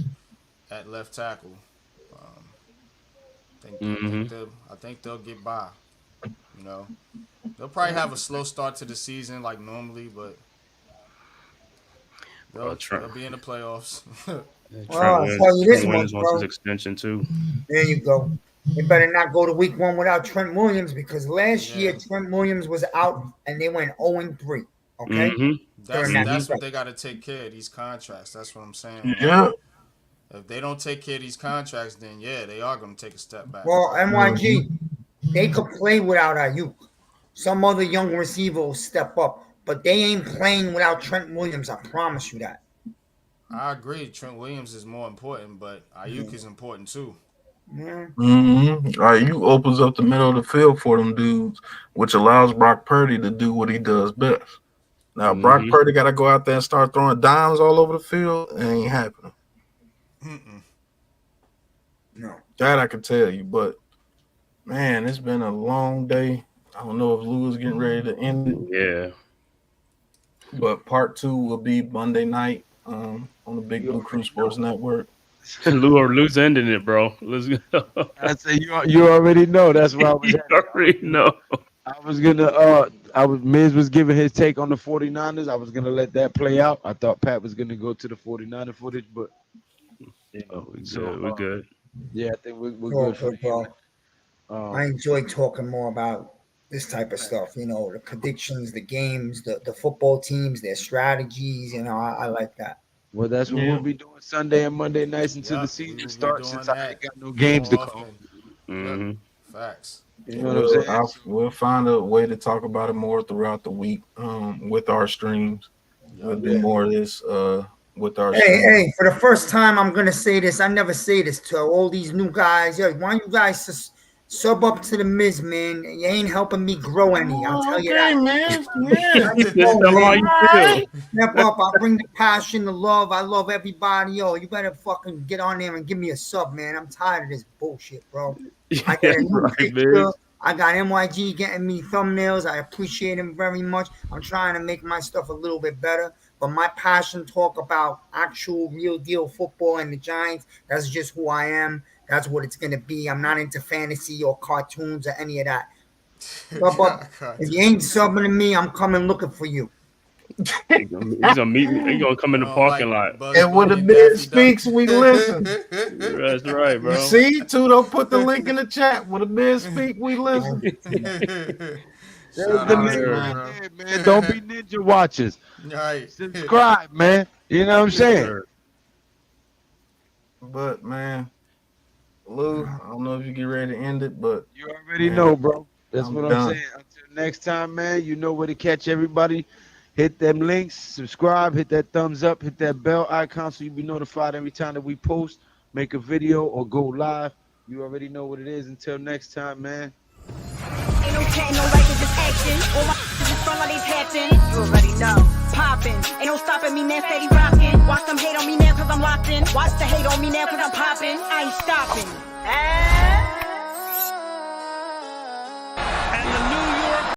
at left tackle, um, Hmm. I think they'll get by. You know, they'll probably have a slow start to the season like normally, but Bro, they'll be in the playoffs. Well, I'll tell you this Trent much, Williams wants his bro. extension too. There you go. They better not go to week one without Trent Williams because last year Yeah, Trent Williams was out and they went 0-3. Okay, Hmm. during that Hmm. that's what stretch. they got to take care of these contracts. That's what I'm saying. Like Yeah. if they don't take care of these contracts, then yeah, they are going to take a step back. Well, Mhm. NYG, they could play without Ayuk. Some other young receiver will step up, but they ain't playing without Trent Williams. I promise you that. I agree. Trent Williams is more important, but Yeah. Ayuk is important too. Yeah. All right, you opens up the middle of the field for them dudes, which allows Brock Purdy to do what he does best. Now, Brock Hmm. Purdy got to go out there and start throwing dimes all over the field. It ain't happening. Mm-mm. No. That I can tell you. But man, it's been a long day. I don't know if Lou is getting ready to end it, Yeah. but part 2 will be Monday night on the Big Blue Crew Sports Network. Lou's ending it, bro. Let's go. I say you already know. That's why I was. You already know. I was gonna Miz was giving his take on the 49ers. I was gonna let that play out. I thought Pat was gonna go to the 49er footage, but you know, We're good. Yeah, I think we're Oh, good for good, bro. the I enjoy talking more about this type of stuff. You know, the predictions, the games, the football teams, their strategies. You know, I like that. Well, that's what Yeah. we'll be doing Sunday and Monday nights until the Yep, we season will be starts. doing Since I that ain't got no games to more call, often. Mm-hmm. Yep. Facts. you know what I'm saying? We'll find a way to talk about it more throughout the week with our streams. We'll do more of this with our streams. Hey, for the first time, I'm gonna say this. I never say this to all these new guys. Yo, why don't you guys sub up to the Miz, man? You ain't helping me grow any. I'll tell you that. man. Yeah. Just tell them how you feel. Step up. I bring the passion, the love. I love everybody. Yo, you better fucking get on there and give me a sub, man. I'm tired of this bullshit, bro. I got a new Right, picture. Miz. I got MYG getting me thumbnails. I appreciate him very much. I'm trying to make my stuff a little bit better. But my passion talk about actual real deal football and the Giants, that's just who I am. That's what it's going to be. I'm not into fantasy or cartoons or any of that. If you ain't subbing to me, I'm coming looking for you. He's gonna meet me. He's gonna come in the parking lot. And when the Miz speaks, we listen. That's right, bro. You see, Tudo put the link in the chat. When the Miz speak, we listen. There's the link right there, man. Don't be ninja watchers. Right. Subscribe, man. You know what I'm saying? But man, Lou, I don't know if you get ready to end it, but you already know, bro. That's I'm what done. I'm saying. Until next time, man, you know where to catch everybody. Hit them links, subscribe, hit that thumbs up, hit that bell icon so you'll be notified every time that we post, make a video, or go live. You already know what it is. Until next time, man. Ain't no chat, no like, it's just action. All my just front like it's hatching. You already know. Poppin'. Ain't no stopping me now, steady rockin'. Watch them hate on me now cause I'm locked in. Watch the hate on me now cause I'm poppin'. I ain't stopping.